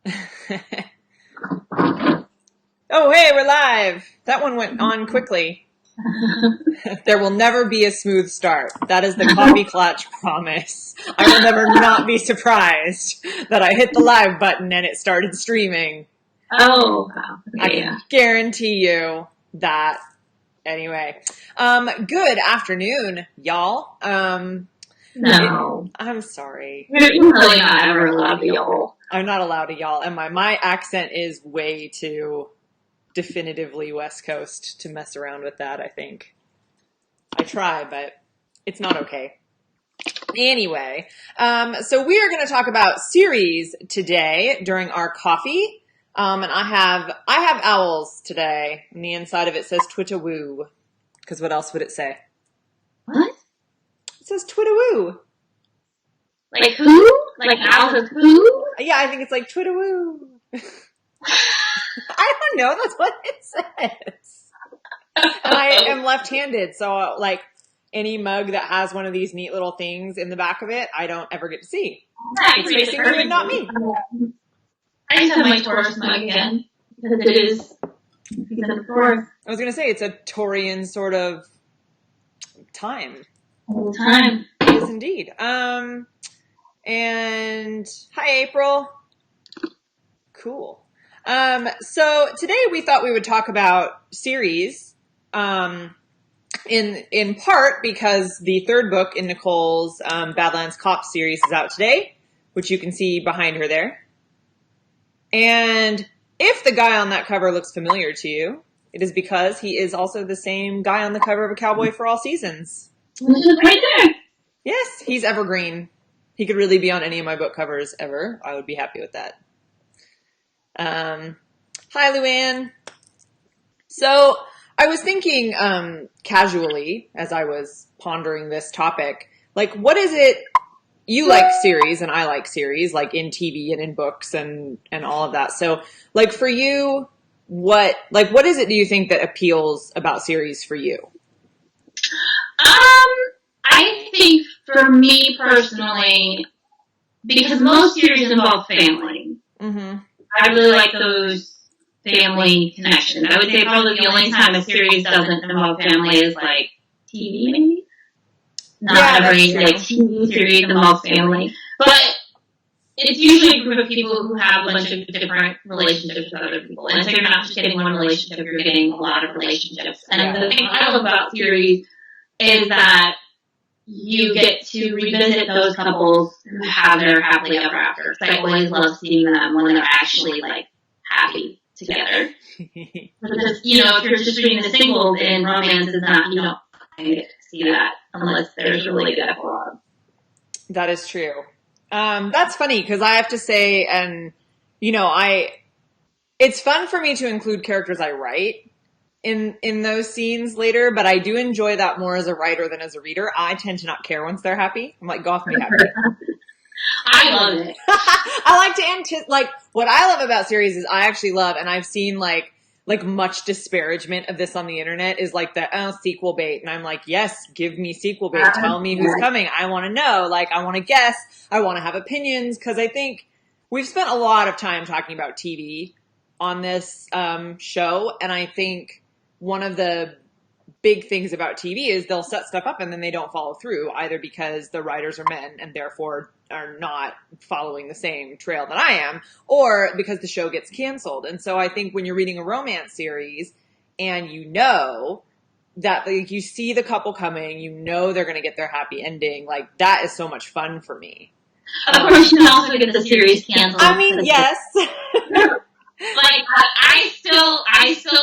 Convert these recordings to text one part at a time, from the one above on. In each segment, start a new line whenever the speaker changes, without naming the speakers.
Oh, hey, we're live. That one went on quickly. There will never be a smooth start. That is the Coffee Klatch promise. I will never not be surprised that I hit the live button and it started streaming.
Oh, wow.
I can guarantee you that. Anyway, good afternoon, y'all.
No.
I'm sorry.
You're really not ever allowed to y'all.
I'm not allowed to y'all, and my accent is way too definitively West Coast to mess around with that, I think. I try, but it's not okay. Anyway, so we are going to talk about series today during our coffee. And I have owls today. And the inside of it says Twitter-woo. Because what else would it say?
What?
It says Twitter-woo.
Like who? Like owls of who?
Yeah, I think it's like Twitter-woo. I don't know. That's what it says. And I am left-handed, so like any mug that has one of these neat little things in the back of it, I don't ever get to see. It's facing you and not me.
I just have my Taurus mug again because it is Taurus.
I was going to say it's a Taurian sort of time.
All the time.
It is indeed. And hi, April. Cool. So today we thought we would talk about series, in part because the third book in Nicole's Badlands Cop series is out today, which you can see behind her there. And if the guy on that cover looks familiar to you, it is because he is also the same guy on the cover of A Cowboy for All Seasons.
Right there.
Yes, he's evergreen. He could really be on any of my book covers ever. I would be happy with that. Hi, Luann. So I was thinking casually as I was pondering this topic, like what is it you like series and I like series, like in TV and in books and all of that. So like for you, what is it do you think that appeals about series for you?
I think for me personally, because most series involve family,
Mm-hmm.
I really like those family connections. I would say probably the only time a series doesn't involve family is like TV, maybe. Not every like TV series involves family, but it's usually a group of people who have a bunch of different relationships with other people, and so you're not just getting one relationship; you're getting a lot of relationships. And the thing I love about series is that you get to revisit those couples who have their happily ever after. I always love seeing them when they're actually like happy together. Because if you're just reading the singles in romance, is not you don't get to see that unless there's really good epilogue.
That is true. That's funny because I have to say, and it's fun for me to include characters I write in those scenes later, but I do enjoy that more as a writer than as a reader. I tend to not care once they're happy. I'm like, go off and be happy.
I love it.
I like to like what I love about series is I actually love, and I've seen like much disparagement of this on the internet is like the sequel bait, and I'm like, yes, give me sequel bait. Tell me who's coming. I want to know. Like, I want to guess. I want to have opinions because I think we've spent a lot of time talking about TV on this show, and I think one of the big things about TV is they'll set stuff up and then they don't follow through, either because the writers are men and therefore are not following the same trail that I am, or because the show gets canceled. And so I think when you're reading a romance series and that like you see the couple coming, they're going to get their happy ending, like that is so much fun for me.
Of course, you can also get the series canceled.
I mean, yes.
Like, I still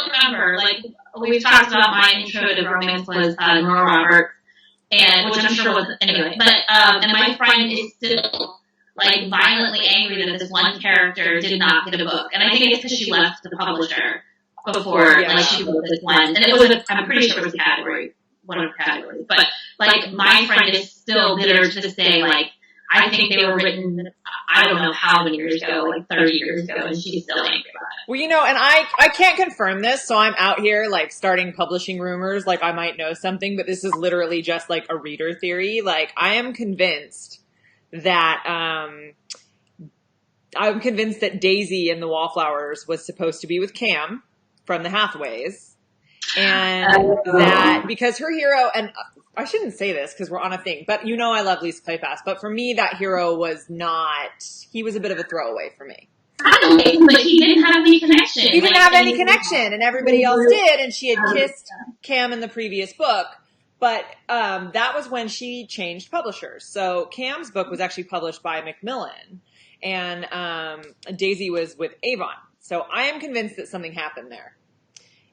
remember, like, we've talked about my intro to romance was Nora Roberts, and which I'm sure was, anyway, but, and my friend is still, like, violently angry that this one character did not get a book, and I think it's because she left the publisher before, like, she wrote this one, and it was, I'm pretty sure it was a category, one of her categories, but, like, my friend is still bitter to this day, like, I think they were written, I don't know how many years ago, like 30 years ago, and she's still angry about it.
Well, and I can't confirm this, so I'm out here, like, starting publishing rumors, like I might know something, but this is literally just, like, a reader theory. Like, I am convinced that I'm convinced that Daisy in the Wallflowers was supposed to be with Cam from the Hathaways. And that, because her hero, and I shouldn't say this because we're on a thing, but you know I love Lisa Claypass, but for me that hero was not, he was a bit of a throwaway for me.
I don't think, but he didn't have any connection.
He didn't have any connection, and everybody else did, and she had kissed Cam in the previous book. But that was when she changed publishers. So Cam's book was actually published by Macmillan, and Daisy was with Avon. So I am convinced that something happened there.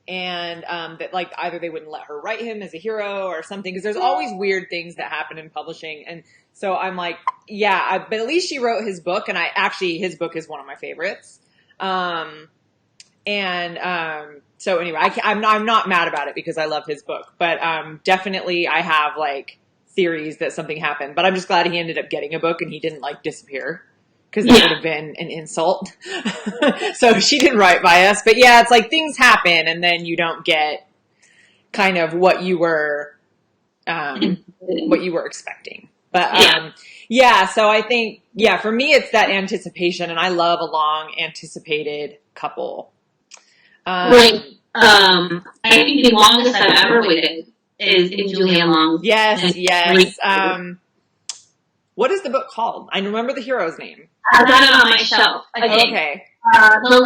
And that like either they wouldn't let her write him as a hero or something, because there's always weird things that happen in publishing. And so I'm like, yeah, but at least she wrote his book, and his book is one of my favorites. So anyway, I'm not mad about it because I love his book, but definitely I have like theories that something happened. But I'm just glad he ended up getting a book and he didn't like disappear, because that would have been an insult. So she didn't write by us, but yeah, it's like things happen and then you don't get kind of what you were expecting. But so I think, for me it's that anticipation, and I love a long anticipated couple.
I think the longest I've ever waited is in Julianne Long.
Yes. What is the book called? I remember the hero's name.
I got it on my shelf, I think.
Okay.
The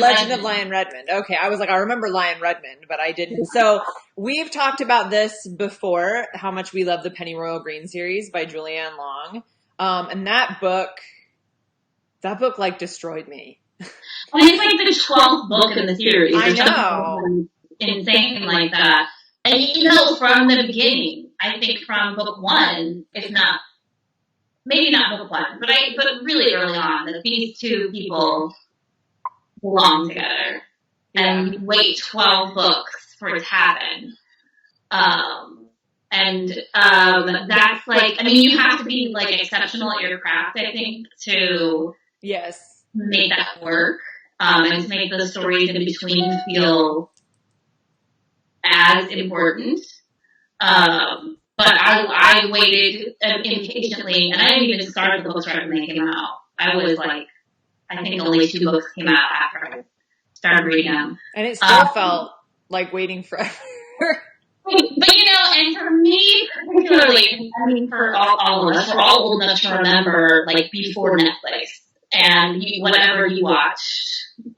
Legend of
Lion Redmond. Okay, I was like, I remember Lion Redmond, but I didn't. So we've talked about this before, how much we love the Pennyroyal Green series by Julianne Long. And that book like destroyed me.
And it's like the 12th book in the series.
I know.
Insane like that. And you know, from the beginning, I think from book 1, if not, maybe not book 1, but really early on, that these two people belong together. And you wait 12 books for it to happen. That's like, I mean, you have to be like exceptional at your craft, I think, to make that work. And to make the stories in between feel as important. But I waited impatiently, and I didn't even start the books right when they came out. I was like, I think only 2 books came out after I started reading them.
And it still felt like waiting forever.
But you know, and for me particularly, I mean, for all of us, we're all old enough to remember, like, before Netflix, and whatever you watched,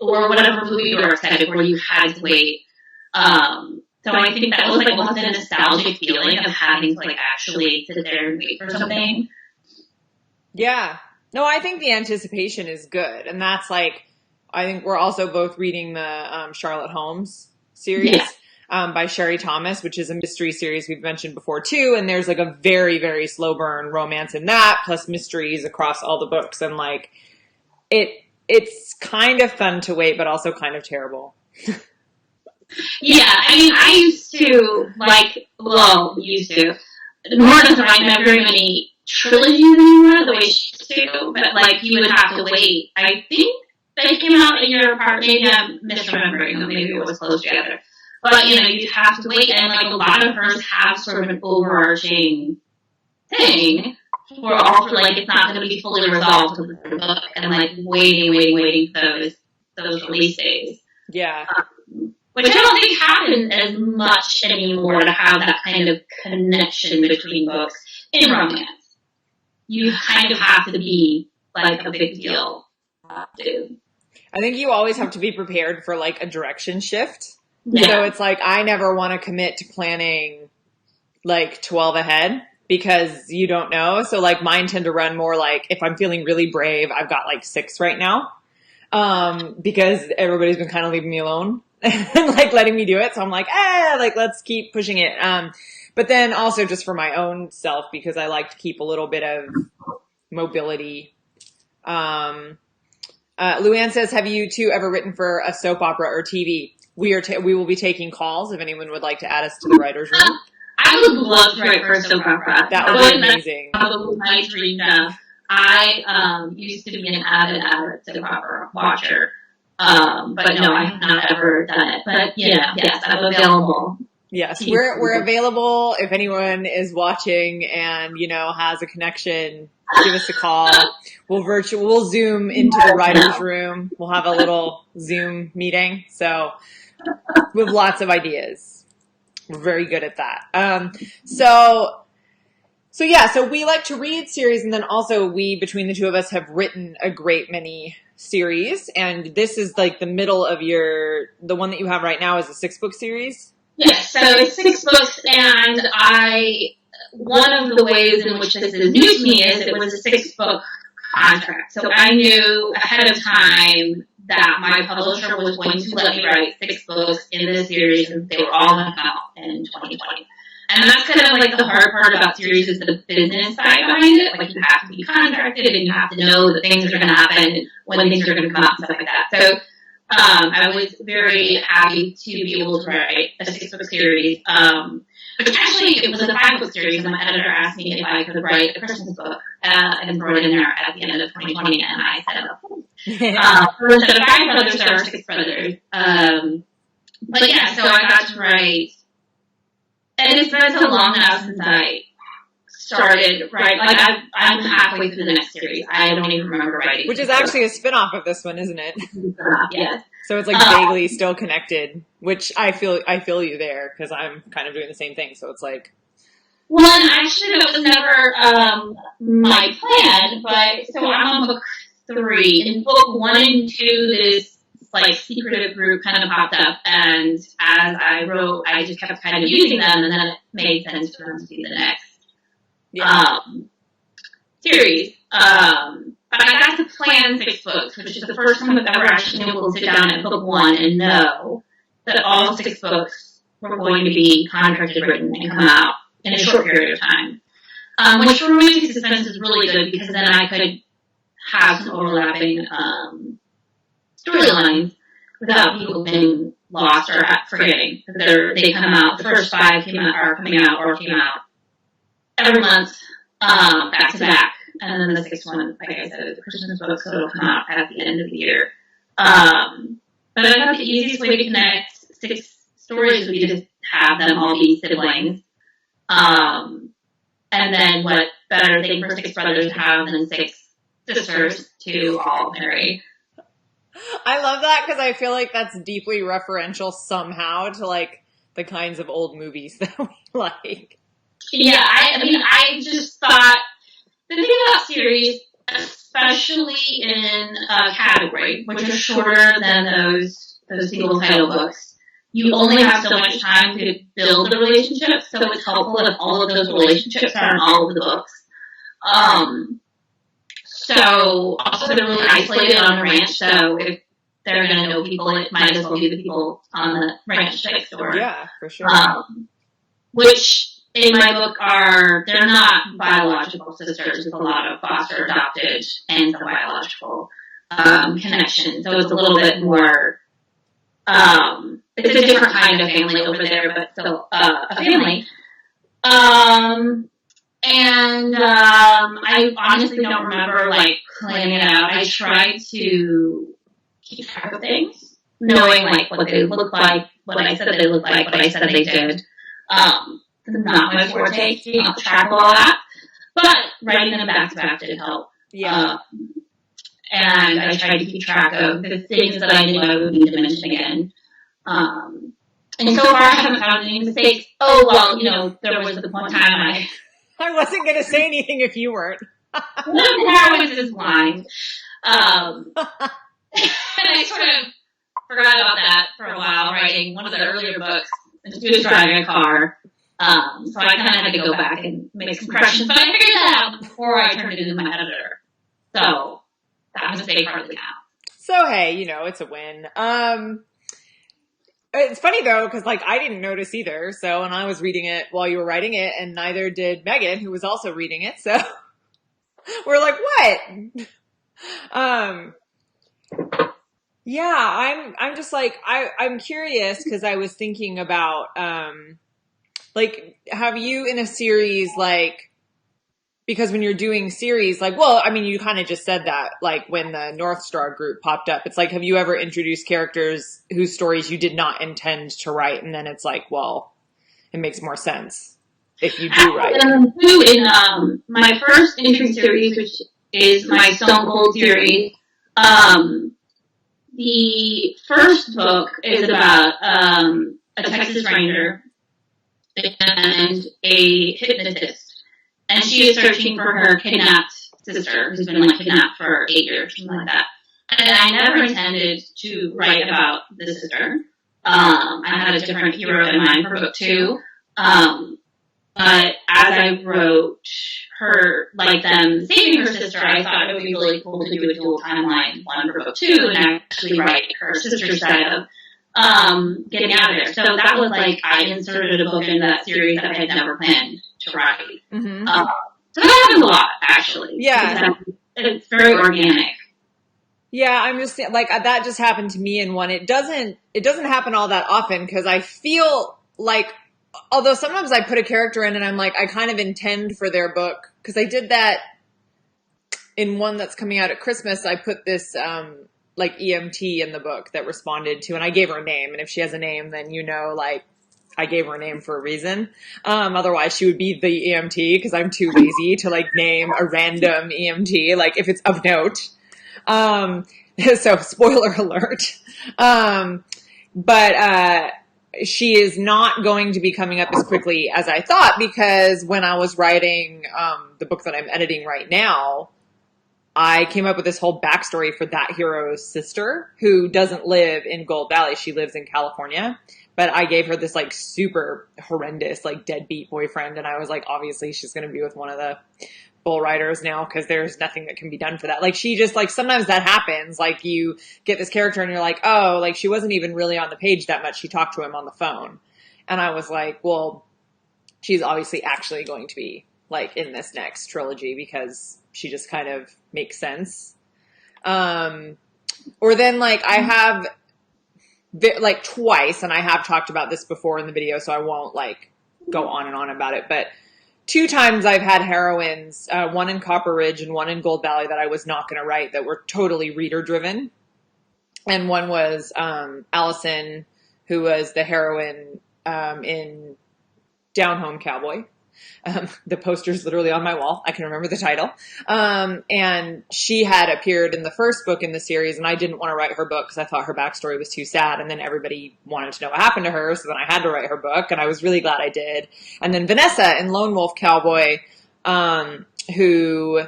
or whatever movie you were excited for, you had to wait. So I think that was like one of the nostalgic feeling of having to like actually sit there and wait for something. Yeah.
No, I think the anticipation is good. And that's like, I think we're also both reading the Charlotte Holmes series by Sherry Thomas, which is a mystery series we've mentioned before too. And there's like a very, very slow burn romance in that, plus mysteries across all the books. And like, it's kind of fun to wait, but also kind of terrible.
Yeah, I mean, I used to, Morgan's not very many trilogies anymore, the way she used to, but, like, you would have to wait. I think they came out in your part, maybe I'm misremembering them, maybe it was close together. But, you know, you'd have to wait, and, like, a lot of hers have sort of an overarching thing, where also, like, it's not going to be fully resolved to the third book, and, like, waiting for those release days.
Yeah.
Which I don't think happens as much anymore, to have that kind of connection between books in romance. You kind of have to be like a big deal. Dude.
I think you always have to be prepared for like a direction shift.
Yeah.
So it's like, I never want to commit to planning like 12 ahead because you don't know. So like mine tend to run more like, if I'm feeling really brave, I've got like 6 right now. Because everybody's been kind of leaving me alone. And like letting me do it. So I'm like, let's keep pushing it. But then also just for my own self, because I like to keep a little bit of mobility. Luann says, have you two ever written for a soap opera or TV? We will be taking calls if anyone would like to add us to the writer's room.
I would love to write for a soap opera.
That would be amazing.
My dream. I used to be an avid soap opera watcher. But no, I have not ever done it. But, you know, yes, I'm available.
Yes, we're available if anyone is watching and, you know, has a connection, give us a call. We'll Zoom into the writer's room. We'll have a little Zoom meeting. So we have lots of ideas. We're very good at that. So we like to read series, and then also we, between the two of us, have written a great many series. And this is like the middle of the one that you have right now is a 6-book series.
Yes, so it's 6 books, and one of the ways in which this is new to me is it was a 6-book contract. So I knew ahead of time that my publisher was going to let me write 6 books in this series, and they were all going to come out in 2020. And that's kind of like the hard part about series is the business side behind it. Like, you have to be contracted, and you have to know that things are going to happen, and when things are going to come out, and stuff like that. So I was very happy to be able to write a 6-book series. But actually, it was a 5-book series, and my editor asked me if I could write a Christmas book and throw it in there at the end of 2020, and I said, of course. So instead of 5 brothers, there are 6 brothers. But yeah, so I got to write, and it's been so long now since I started writing. Like, I'm halfway through the next series. I don't even remember writing.
Which is actually a spin-off of this one, isn't it?
Yes.
So it's like vaguely still connected, which I feel you there, because I'm kind of doing the same thing. So it's like,
well, actually, that was never my plan. But so I'm on book 3. In book 1 and 2, this like secretive group kind of popped up, and as I wrote, I just kept kind of using them, and then it made sense for them to be the next series. But I got to plan 6 books, which is the first time I've ever actually been able to sit down at book 1 and know that all 6 books were going to be contracted, written, and come out in a short period of time. Which for romantic suspense is really good, because then I could have some overlapping storylines without people being lost or forgetting. They come out, the first 5 came out every month, back to back. And then the 6th one, like I said, is the Christmas book, so it'll come out at the end of the year. But I thought the easiest way to connect 6 stories would be to have them all be siblings. And then what better thing for 6 brothers to have than 6 sisters to all marry.
I love that, because I feel like that's deeply referential somehow to like the kinds of old movies that we like.
Yeah, I just thought, the thing about series, especially in a category, which are shorter than those single title books, you only have so much time to build a relationship, so it's helpful if all of those relationships are in all of the books. So also they're really isolated on a ranch, so if they're going to know people, it might as well be the people on the ranch next door.
Yeah, for sure.
Which in my book they're not biological sisters. It's a lot of foster adopted and some biological connection. So it's a little bit more, it's a different kind of family over there, but still a family. I honestly don't remember like planning it out. I tried to keep track of things, knowing like what they look like, what I said they look like, what I said they did. Not my forte, to keep track of all that, but writing them back to back did help.
Yeah.
And I tried to keep track of the things that I knew I would need to mention again. And so far I haven't found any mistakes. Oh, well, you know, there was the one time
I wasn't going to say anything if you weren't.
one of the heroines is blind. And I sort of forgot about that for a while, writing one of the earlier books, and she was driving a car. So I kind of had to go back and make some corrections, but I figured that out before I turned it into my editor. So that mistake hardly counts.
So hey, you know, it's a win. It's funny though, because like I didn't notice either. So, and I was reading it while you were writing it, and neither did Megan, who was also reading it. So we're like, what? Yeah, I'm just like, I'm curious, because I was thinking about, like, have you in a series, like, because when you're doing series, like, well, I mean, you kind of just said that, like, when the North Star group popped up, it's like, have you ever introduced characters whose stories you did not intend to write? And then it's like, well, it makes more sense if you do write.
In my first entry series, which is my Stone Cold series, the first book is about a Texas Ranger and a hypnotist, and she is searching for her kidnapped sister, who's been like kidnapped for 8 years, something like that. And I never intended to write about the sister. I had a different hero in mind for book 2. But as I wrote her, like them saving her sister, I thought it would be really cool to do a dual timeline, one for book 2, and actually write her sister's side of getting out of there. So that was like, I inserted a book in that series that I had never planned to write.
Mm-hmm.
So that happened a lot, actually.
Yeah.
It's very organic.
Yeah, I'm just like, that just happened to me in one. It doesn't happen all that often, because I feel like, although sometimes I put a character in and I'm like, I kind of intend for their book, because I did that in one that's coming out at Christmas. I put this like EMT in the book that responded to, and I gave her a name, and if she has a name, then like I gave her a name for a reason. Otherwise she would be the EMT, because I'm too lazy to like name a random EMT, like if it's of note. So spoiler alert. But she is not going to be coming up as quickly as I thought, because when I was writing the book that I'm editing right now, I came up with this whole backstory for that hero's sister, who doesn't live in Gold Valley. She lives in California. But I gave her this like super horrendous, like deadbeat boyfriend. And I was like, obviously she's going to be with one of the bull riders now, because there's nothing that can be done for that. Like, she just, like, sometimes that happens. Like, you get this character and you're like, oh, like, she wasn't even really on the page that much. She talked to him on the phone. And I was like, well, she's obviously actually going to be, like, in this next trilogy, because she just kind of makes sense. Or then, like, I have, like, twice, and I have talked about this before in the video, so I won't, like, go on and on about it, but 2 times I've had heroines, one in Copper Ridge and one in Gold Valley, that I was not going to write, that were totally reader driven. And one was Allison, who was the heroine in Down Home Cowboy. The poster's literally on my wall. I can remember the title. And she had appeared in the first book in the series, and I didn't want to write her book because I thought her backstory was too sad. And then everybody wanted to know what happened to her, so then I had to write her book, and I was really glad I did. And then Vanessa in Lone Wolf Cowboy, who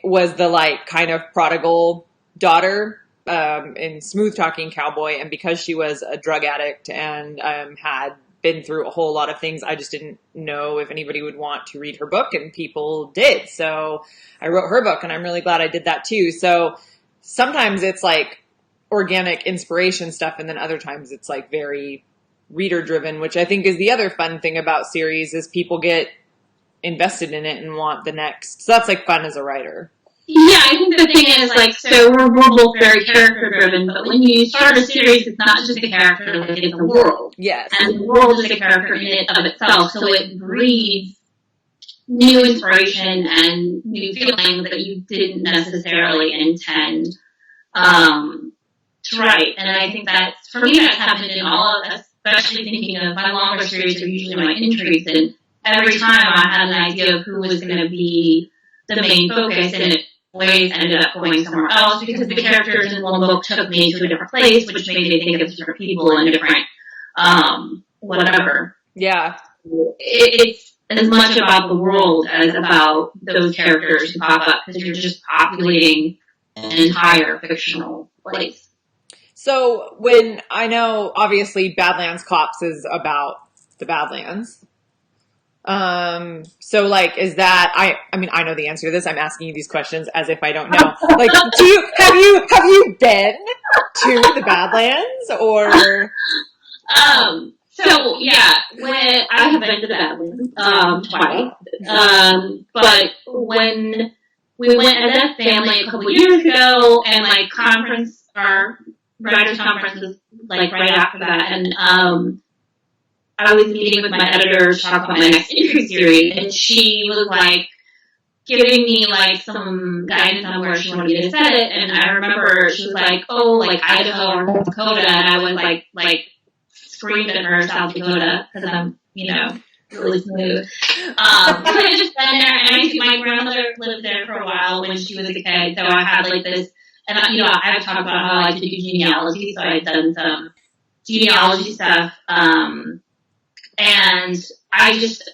was the like kind of prodigal daughter in Smooth Talking Cowboy, and because she was a drug addict and had been through a whole lot of things, I just didn't know if anybody would want to read her book, and people did. So I wrote her book, and I'm really glad I did that too. So sometimes it's like organic inspiration stuff, and then other times it's like very reader driven, which I think is the other fun thing about series, is people get invested in it and want the next. So that's like fun as a writer.
Yeah, I think the thing is, like, so we're both very character-driven, but when you start a series, it's not just a character, like, it's a world.
Yes.
And the world is a character in and of itself, so it breeds new inspiration and new feelings that you didn't necessarily intend to write. And I think that's, for me, that's happened in all of us, especially thinking of my longer series are usually my entries, and every time I had an idea of who was going to be the main focus, and it always ended up going somewhere else, because the characters in one book took me to a different place, which made me think of different people and different whatever.
Yeah.
It's as much about the world as about those characters who pop up, because you're just populating an entire fictional place.
So when, I know obviously Badlands Cops is about the Badlands. So like, is that, I mean, I know the answer to this. I'm asking you these questions as if I don't know. Like, have you been to the Badlands, or?
So yeah, when I have been to the Badlands, twice. But when we went as a family a couple of years ago, and like our writers conference was like right after that, and I was meeting with my editor to talk about my next entry series, and she was like giving me like some guidance on where she wanted me to set it, and I remember she was like, oh, like Idaho or North Dakota, and I was like screamed at her South Dakota, because I'm really smooth. So I just been there, and my grandmother lived there for a while when she was a kid, so I had like this, and I've talked about how I like to do genealogy, so I've done some genealogy stuff, and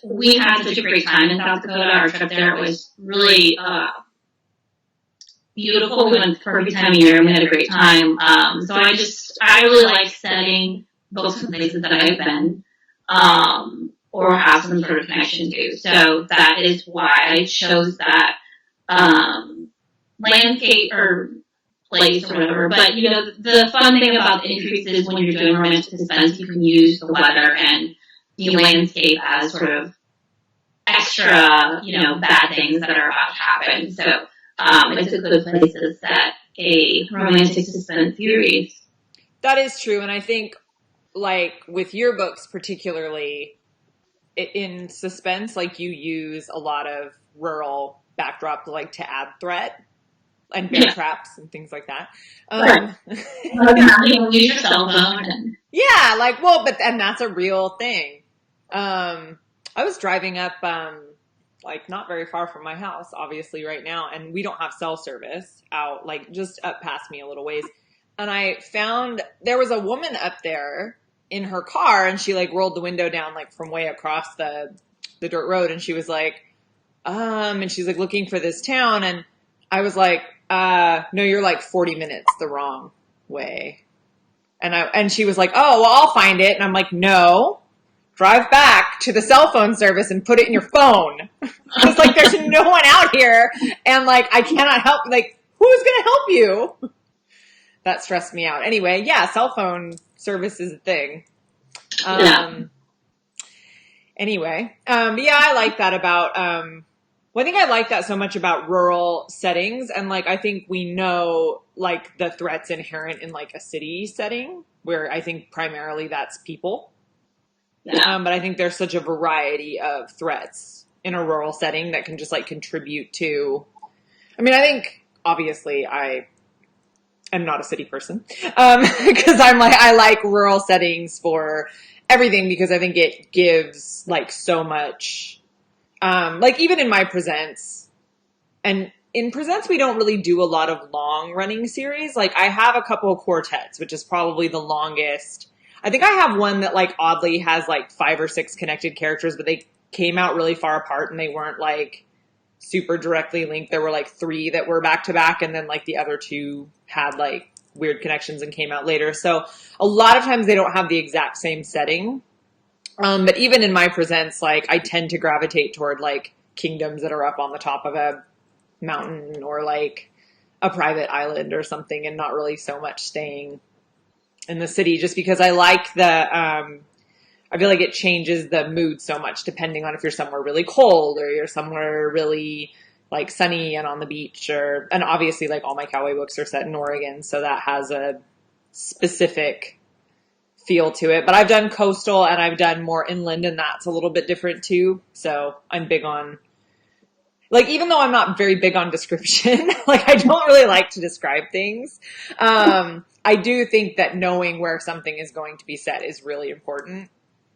we had such a great time in South Dakota. Our trip there was really beautiful. We went the perfect time of year, and we had a great time. So I really like setting books in places that I've been, or have some sort of connection to. So that is why I chose that landscape or place or whatever. But the fun thing about the entries is when you're doing romantic suspense, you can use the weather and the landscape as sort of extra, bad things that are about to happen. So it's a good place to set a romantic suspense series.
That is true, and I think, like, with your books particularly, in suspense, like, you use a lot of rural backdrop, like, to add threat and bear traps and things like that.
Use your cell phone.
Yeah, like, and that's a real thing. I was driving up, like, not very far from my house, obviously, right now, and we don't have cell service out, like, just up past me a little ways. And I found there was a woman up there in her car, and she, like, rolled the window down, like, from way across the dirt road, and she was like, and she's, like, looking for this town, and I was like, no, you're, like, 40 minutes the wrong way. And she was like, oh, well, I'll find it. And I'm like, no, drive back to the cell phone service and put it in your phone. I was like, there's no one out here, and, like, I cannot help, like, who's going to help you? That stressed me out. Anyway, yeah, cell phone service is a thing. Anyway, yeah, I like that about, well, I think I like that so much about rural settings. And, like, I think we know, like, the threats inherent in, like, a city setting where I think primarily that's people.
Yeah.
But I think there's such a variety of threats in a rural setting that can just, like, contribute to, I mean, I think obviously I'm not a city person, because I like rural settings for everything, because I think it gives, like, so much, like, even in my presents, and in presents we don't really do a lot of long running series. Like, I have a couple of quartets, which is probably the longest. I think I have one that, like, oddly has, like, 5 or 6 connected characters, but they came out really far apart and they weren't, like, super directly linked. There were, like, 3 that were back to back, and then, like, the other 2 had, like, weird connections and came out later. So a lot of times they don't have the exact same setting. But even in my presents, like, I tend to gravitate toward, like, kingdoms that are up on the top of a mountain, or, like, a private island or something, and not really so much staying in the city, just because I like I feel like it changes the mood so much depending on if you're somewhere really cold or you're somewhere really, like, sunny and on the beach, and obviously, like, all my cowboy books are set in Oregon, so that has a specific feel to it. But I've done coastal and I've done more inland, and that's a little bit different too. So I'm big on, like, even though I'm not very big on description, like, I don't really like to describe things. I do think that knowing where something is going to be set is really important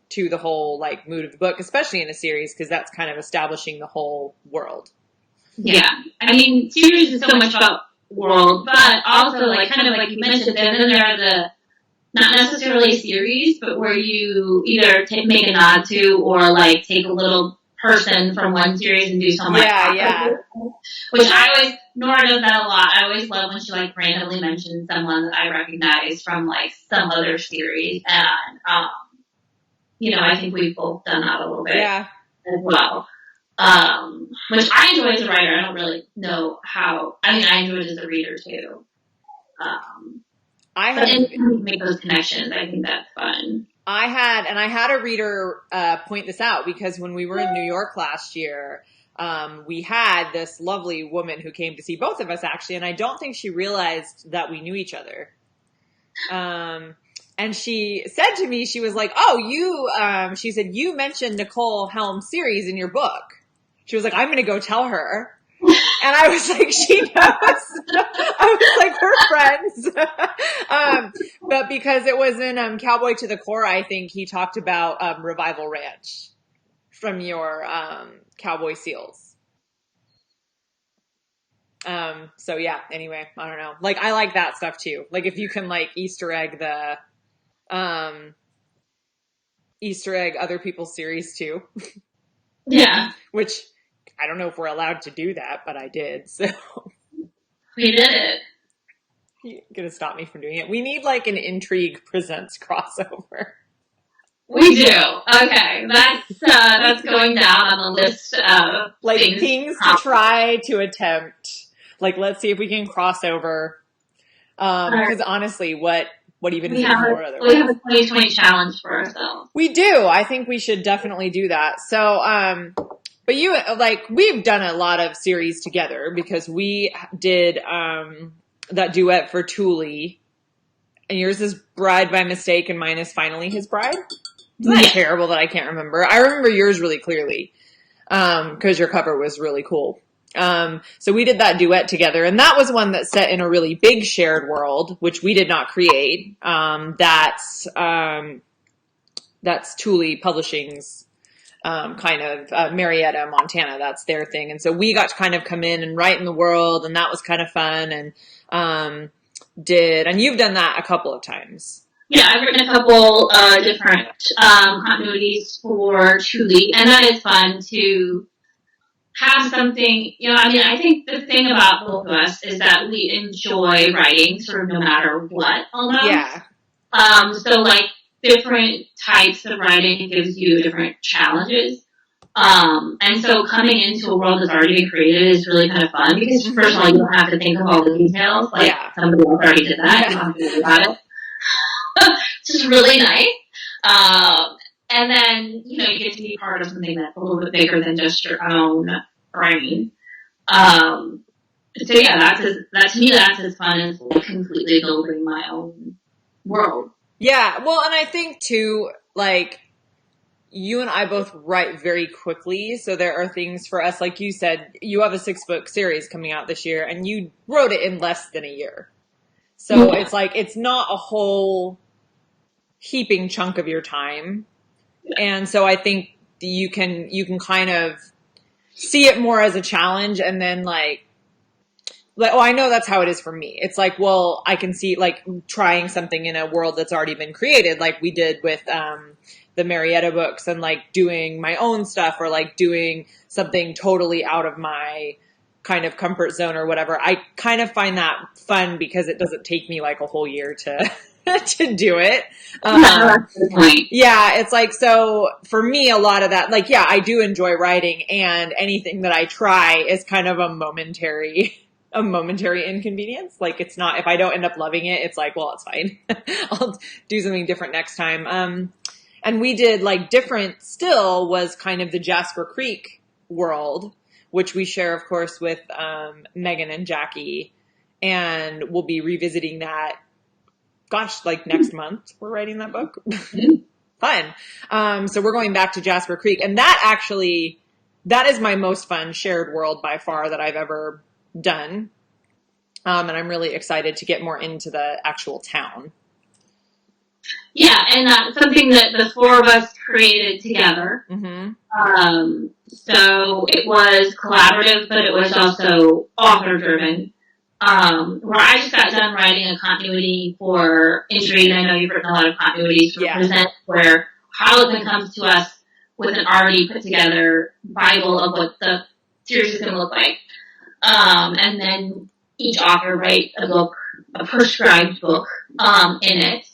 to the whole, like, mood of the book, especially in a series, because that's kind of establishing the whole world.
Yeah. I mean, series is so much about world, but also, like, kind of like you mentioned, and then there are the, not necessarily series, but where you either make a nod to, or, like, take a little person from one series and do something which I always, Nora does that a lot. I always love when she, like, randomly mentions someone that I recognize from, like, some other series, and I think we've both done that a little bit as well. Which I enjoy as a writer. I don't really know how. I mean, I enjoy it as a reader too. But then make those connections. I think that's fun.
I had a reader point this out, because when we were in New York last year, we had this lovely woman who came to see both of us, actually, and I don't think she realized that we knew each other. And she said to me, she was like, oh, she said, you mentioned Nicole Helm's series in your book. She was like, I'm going to go tell her. And I was like, she knows. I was like, we're friends. But because it was in Cowboy to the Core, I think he talked about Revival Ranch from your Cowboy Seals. So yeah, anyway, I don't know. Like, I like that stuff too. Like, if you can like Easter egg other people's series too.
Yeah.
Which I don't know if we're allowed to do that, but I did. So
We did it.
you're gonna stop me from doing it. We need like an Intrigue Presents crossover.
We do. Okay, that's going down on the list of
like things to try to attempt. Like, let's see if we can cross over. Because honestly, what even
we have a 2020 challenge for ourselves.
We do. I think we should definitely do that. So, but you we've done a lot of series together because we did that duet for Thule, and yours is Bride by Mistake, and mine is Finally His Bride. Isn't that terrible that I can't remember? I remember yours really clearly because your cover was really cool. So we did that duet together, and that was one that's set in a really big shared world, which we did not create. That's Thule Publishing's kind of Marietta, Montana. That's their thing, and so we got to kind of come in and write in the world, and that was kind of fun. And and you've done that a couple of times.
Yeah, I've written a couple different continuities for Thule, and that is fun to have something, I think the thing about both of us is that we enjoy writing sort of no matter what, almost.
Yeah.
So like different types of writing gives you different challenges. And so coming into a world that's already been created is really kind of fun because first of all, you don't have to think of all the details. Like somebody else already did that. You don't have to think about it. Which is really nice. And then, you get to be part of something that's a little bit bigger than just your own brain. So yeah, that's as fun as like completely building my own world.
Yeah, well, and I think too, like, you and I both write very quickly, so there are things for us, like you said, you have a 6-book series coming out this year, and you wrote it in less than a year. So it's like, it's not a whole heaping chunk of your time. And so I think you can kind of see it more as a challenge, and then like, oh, I know that's how it is for me. It's like, well, I can see like trying something in a world that's already been created, like we did with the Marietta books, and like doing my own stuff, or like doing something totally out of my kind of comfort zone or whatever. I kind of find that fun because it doesn't take me like a whole year to to do it. Yeah, it's like, so for me, a lot of that, like, yeah, I do enjoy writing, and anything that I try is kind of a momentary inconvenience. Like, it's not, if I don't end up loving it, it's like, well, it's fine. I'll do something different next time. And we did like different still was kind of the Jasper Creek world, which we share, of course, with Megan and Jackie, and we'll be revisiting that. Gosh, like next month we're writing that book. Fun. So we're going back to Jasper Creek, and that is my most fun shared world by far that I've ever done. And I'm really excited to get more into the actual town.
Yeah, and that's something that the four of us created together.
Mm-hmm.
So it was collaborative, but it was also author-driven. Where I just got done writing a continuity for Intrigue. I know you've written a lot of continuities for Present, where Harlequin comes to us with an already put together Bible of what the series is going to look like. And then each author writes a book, a prescribed book, in it.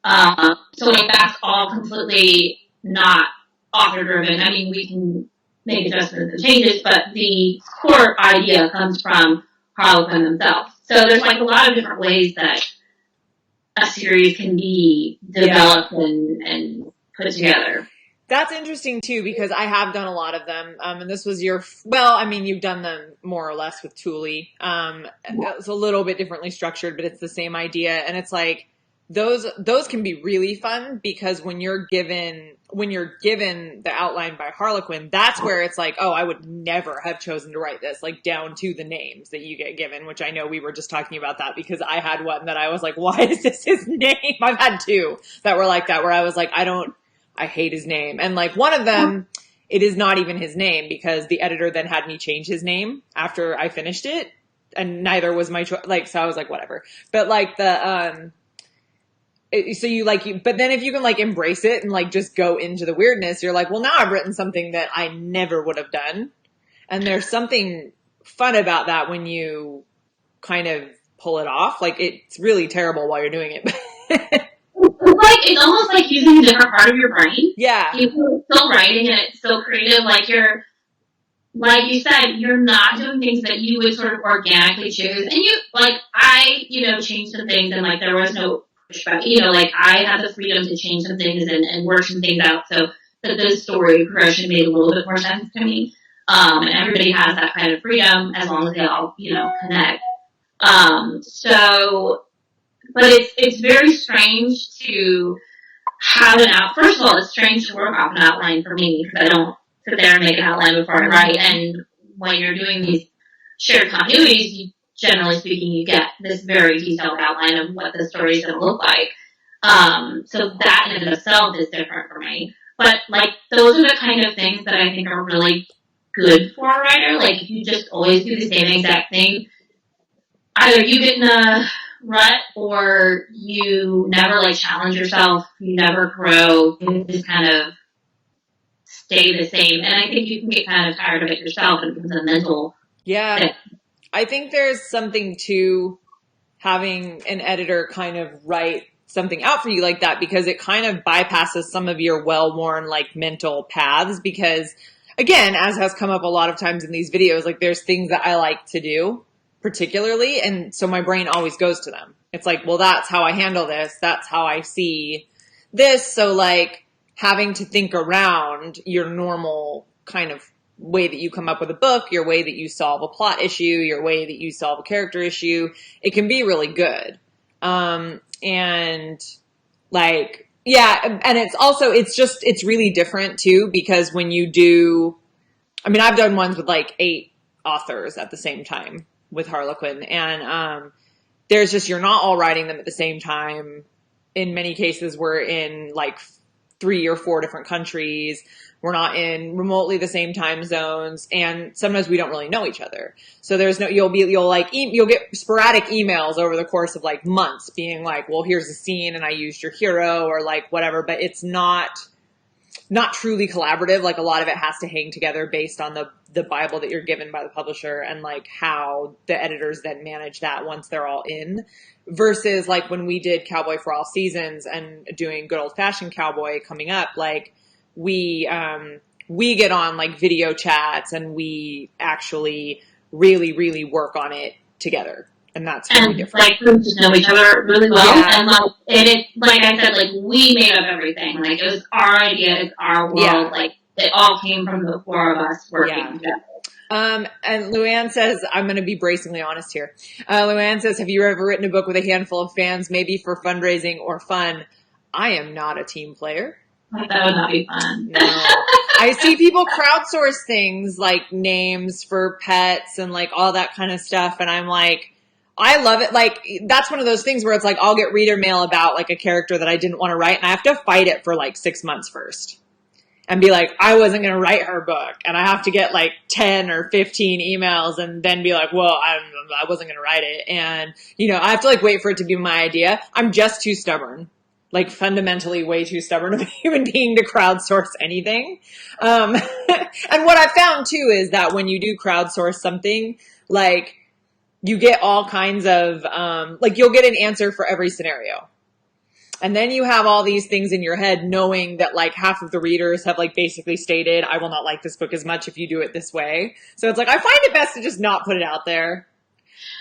So like that's all completely not author driven. I mean, we can make adjustments and changes, but the core idea comes from Harlequin themselves. So there's like a lot of different ways that a series can be developed and put together.
That's interesting too, because I have done a lot of them. And this was you've done them more or less with Thule. It's a little bit differently structured, but it's the same idea. And it's like, those can be really fun because when you're given the outline by Harlequin, that's where it's like, oh, I would never have chosen to write this, like down to the names that you get given, which I know we were just talking about that because I had one that I was like, why is this his name? I've had two that were like that, where I was like, I hate his name. And like one of them, it is not even his name because the editor then had me change his name after I finished it, and neither was my choice. Like, so I was like, whatever. But like but then if you can like embrace it and like just go into the weirdness, you're like, well, now I've written something that I never would have done. And there's something fun about that when you kind of pull it off. Like, it's really terrible while you're doing it.
It's almost like using a different part of your brain.
Yeah.
You're still writing and it's still creative. Like you said, you're not doing things that you would sort of organically choose. And I changed some things and like there was no pushback. Like I had the freedom to change some things and work some things out so that the story progression made a little bit more sense to me. And everybody has that kind of freedom as long as they all, connect. But it's very strange to have first of all, it's strange to work off an outline for me because I don't sit there and make an outline before I write. And when you're doing these shared continuities, generally speaking, you get this very detailed outline of what the story is going to look like. So that in and of itself is different for me. But like those are the kind of things that I think are really good for a writer. Like if you just always do the same exact thing, either you get in a rut or you never like challenge yourself, you never grow, you just kind of stay the same. And I think you can get kind of tired of it yourself and it becomes a mental thing.
I think there's something to having an editor kind of write something out for you like that because it kind of bypasses some of your well-worn like mental paths because again, as has come up a lot of times in these videos, like there's things that I like to do particularly. And so my brain always goes to them. It's like, well, that's how I handle this. That's how I see this. So like having to think around your normal kind of way that you come up with a book, your way that you solve a plot issue, your way that you solve a character issue, it can be really good. And like, yeah. And it's really different too, because when you do, I mean, I've done ones with like 8 authors at the same time with Harlequin and, there's just, you're not all writing them at the same time. In many cases, we're in like 3 or 4 different countries. We're not in remotely the same time zones. And sometimes we don't really know each other. So you'll get sporadic emails over the course of like months being like, well, here's a scene and I used your hero or like whatever, but it's not truly collaborative. Like a lot of it has to hang together based on the Bible that you're given by the publisher and like how the editors then manage that once they're all in versus like when we did Cowboy for All Seasons and doing Good Old Fashioned Cowboy coming up, like we get on like video chats and we actually really, really work on it together. And that's really different.
Like, we just know each other really well. Yeah. And like I said, like, we made up everything. Like, it was our idea, it's our world. Yeah. Like, it all came from the 4 of us working together.
And Luann says, I'm going to be bracingly honest here. Luann says, have you ever written a book with a handful of fans, maybe for fundraising or fun? I am not a team player.
That would not be fun.
No. I see people crowdsource things like names for pets and like all that kind of stuff. And I'm like, I love it. Like, that's one of those things where it's like, I'll get reader mail about like a character that I didn't want to write. And I have to fight it for like 6 months first and be like, I wasn't going to write her book. And I have to get like 10 or 15 emails and then be like, well, I wasn't going to write it. And, I have to like wait for it to be my idea. I'm just too stubborn, like fundamentally way too stubborn of a human being to crowdsource anything. And what I found too is that when you do crowdsource something, like, you get all kinds of, like you'll get an answer for every scenario. And then you have all these things in your head knowing that like half of the readers have like basically stated, I will not like this book as much if you do it this way. So it's like, I find it best to just not put it out there.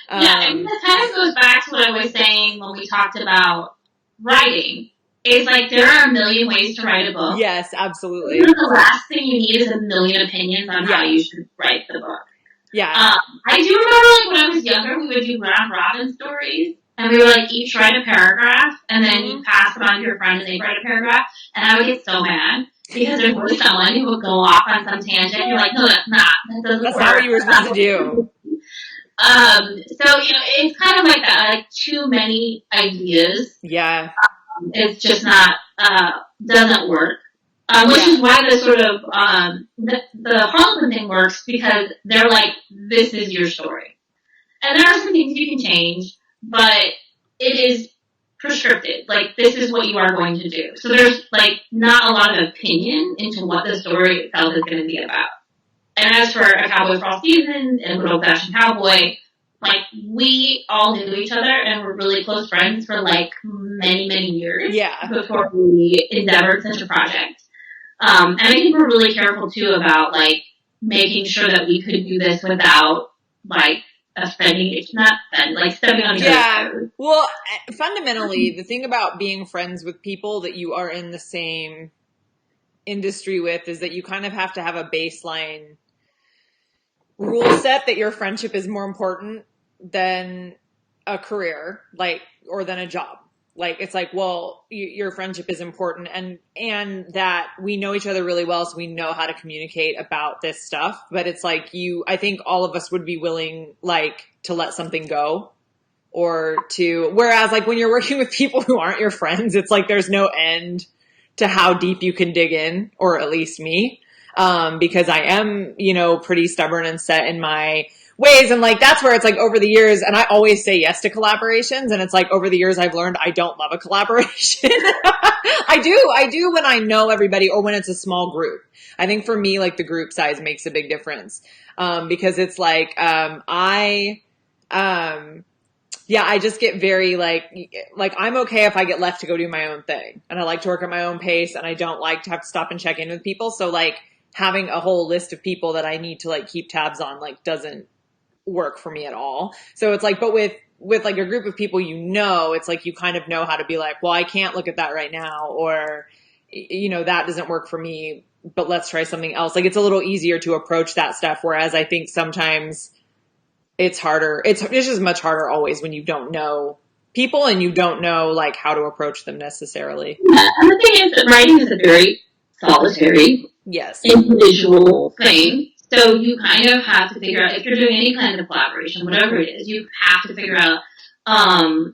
Yeah, and that kind of goes back to what I was saying when we talked about writing. It's like there are a million ways to write a book.
Yes, absolutely.
The last thing you need is a million opinions on how you should write the book.
Yeah.
I do remember like when I was younger, we would do round robin stories. and we would like each write a paragraph, and then you pass it on to your friend, and they write a paragraph, and I would get so mad because there's always someone who would go off on some tangent. And you're like, no, that's not. That doesn't
That's
work.
not what you were supposed to do.
So it's kind of like that, like too many ideas.
Yeah.
It's just not doesn't work. Which is why the sort of the Harlequin thing works, because they're like, this is your story. And there are some things you can change, but it is prescriptive. Like, this is what you are going to do. So there's, like, not a lot of opinion into what the story itself is going to be about. And as for A Cowboy for All Seasons and Good Old Fashioned Cowboy, like, we all knew each other and were really close friends for, like, many, many years.
Yeah.
Before we endeavored such a project. And I think we're really careful, too, about, like, making sure that we could do this without, like, offending, not offending, like, stepping on each other's toes.
Well, fundamentally, the thing about being friends with people that you are in the same industry with is that you kind of have to have a baseline rule set that your friendship is more important than a career, like, or than a job. Like, it's like, well, your friendship is important, and that we know each other really well, so we know how to communicate about this stuff. But it's like I think all of us would be willing, like, to let something go, whereas, like, when you're working with people who aren't your friends, it's like there's no end to how deep you can dig in, or at least me, because I am, pretty stubborn and set in my ways. And like, that's where it's like over the years, and I always say yes to collaborations. And it's like over the years, I've learned I don't love a collaboration. I do when I know everybody, or when it's a small group. I think for me, like, the group size makes a big difference. Because it's like, I just get very like I'm okay if I get left to go do my own thing, and I like to work at my own pace, and I don't like to have to stop and check in with people. So like having a whole list of people that I need to like keep tabs on, like, doesn't work for me at all. So it's like, but with like a group of people, it's like you kind of know how to be like, well, I can't look at that right now, or that doesn't work for me, but let's try something else. Like, it's a little easier to approach that stuff, whereas I think sometimes it's harder. It's just much harder always when you don't know people and you don't know like how to approach them necessarily.
Yeah, and the thing is that writing is a very solitary, individual thing. So you kind of have to figure out, if you're doing any kind of collaboration, whatever it is, you have to figure out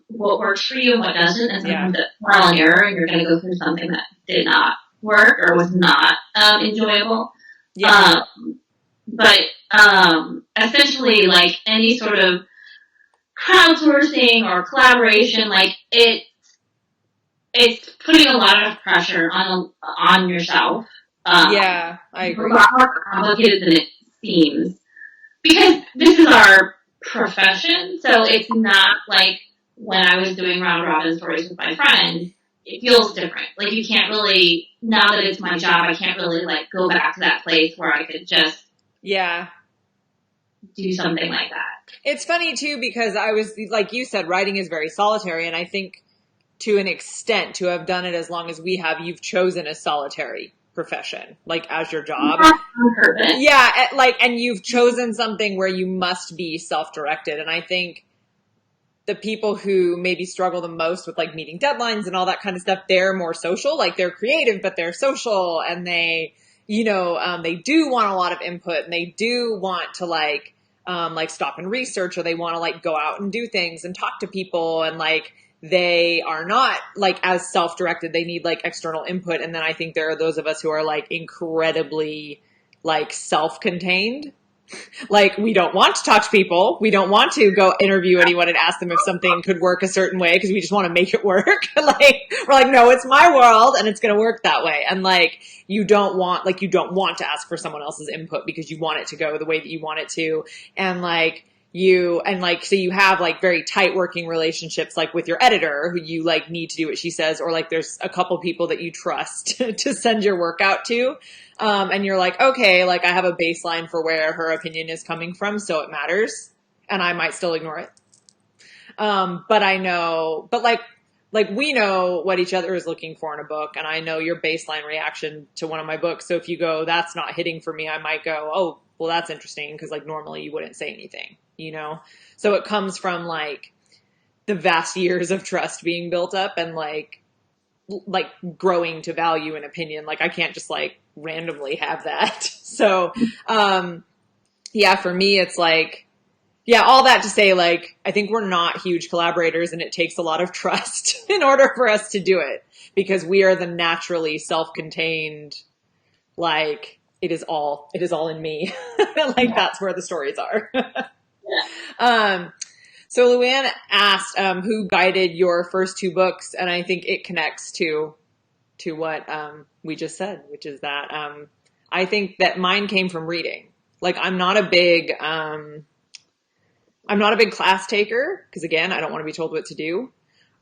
what works for you and what doesn't. And sometimes it's trial and error, and you're going to go through something that did not work or was not enjoyable. Yeah. But essentially, like, any sort of crowdsourcing or collaboration, like, it's putting a lot of pressure on yourself.
I agree.
It's a lot more complicated than it seems, because this is our profession. So it's not like when I was doing round robin stories with my friends. It feels different. Like, you can't really, now that it's my job, I can't really like go back to that place where I could just do something like that.
It's funny too, because I was, like you said, writing is very solitary, and I think to an extent, to have done it as long as we have, you've chosen a solitary profession, like, as your job. Yeah, like, and you've chosen something where you must be self-directed. And I think the people who maybe struggle the most with like meeting deadlines and all that kind of stuff, they're more social. Like, they're creative, but they're social, and they, they do want a lot of input, and they do want to like stop and research, or they want to like go out and do things and talk to people, and like, they are not like as self-directed. They need like external input. And then I think there are those of us who are like incredibly like self-contained. Like, we don't want to talk to people. We don't want to go interview anyone and ask them if something could work a certain way, because we just want to make it work. Like, we're like, no, it's my world and it's going to work that way. And like, you don't want to ask for someone else's input because you want it to go the way that you want it to. And like, so you have like very tight working relationships, like with your editor, who you like need to do what she says, or like there's a couple people that you trust to send your work out to. And you're like, okay, like, I have a baseline for where her opinion is coming from, so it matters, and I might still ignore it. But I know, but like we know what each other is looking for in a book, and I know your baseline reaction to one of my books. So if you go, that's not hitting for me, I might go, oh, well, that's interesting, because like normally you wouldn't say anything, So it comes from like the vast years of trust being built up and like growing to value an opinion. Like I can't just like randomly have that. So, yeah, for me, it's like, yeah, all that to say, like, I think we're not huge collaborators and it takes a lot of trust in order for us to do it because we are the naturally self-contained, like, it is all in me. Like that's where the stories are. So Luann asked, who guided your first two books? And I think it connects to what, we just said, which is that, I think that mine came from reading. Like I'm not a big class taker because again, I don't want to be told what to do.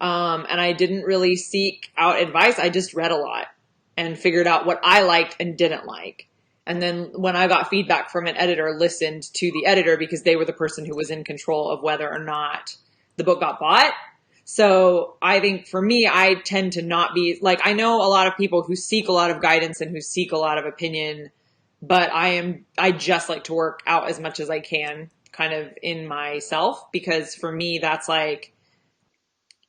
And I didn't really seek out advice. I just read a lot and figured out what I liked and didn't like. And then when I got feedback from an editor, listened to the editor because they were the person who was in control of whether or not the book got bought. So I think for me, I tend to not be like, I know a lot of people who seek a lot of guidance and who seek a lot of opinion, but I just like to work out as much as I can kind of in myself because for me, that's like,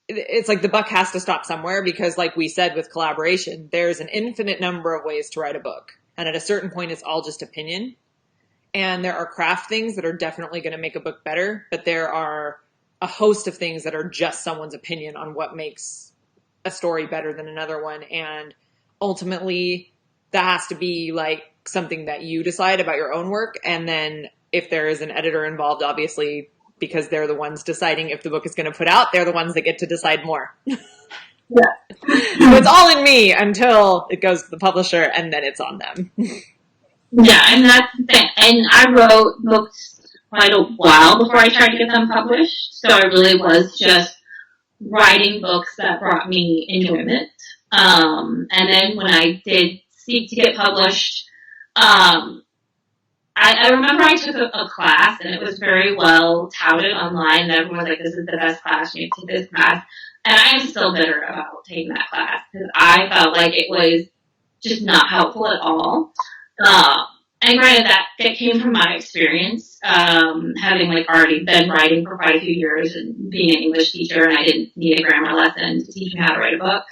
it's like the buck has to stop somewhere because like we said with collaboration, there's an infinite number of ways to write a book. And at a certain point, it's all just opinion. And there are craft things that are definitely going to make a book better, but there are a host of things that are just someone's opinion on what makes a story better than another one. And ultimately, that has to be like something that you decide about your own work. And then if there is an editor involved, obviously, because they're the ones deciding if the book is going to put out, they're the ones that get to decide more.
Yeah.
So it's all in me until it goes to the publisher and then it's on them.
Yeah, and that's the thing. And I wrote books quite a while before I tried to get them published. So I really was just writing books that brought me enjoyment. And then when I did seek to get published, I remember I took a class and it was very well touted online. And everyone was like, this is the best class, you need to take this class. And I am still bitter about taking that class because I felt like it was just not helpful at all. And granted that came from my experience, having like already been writing for quite a few years and being an English teacher and I didn't need a grammar lesson to teach me how to write a book.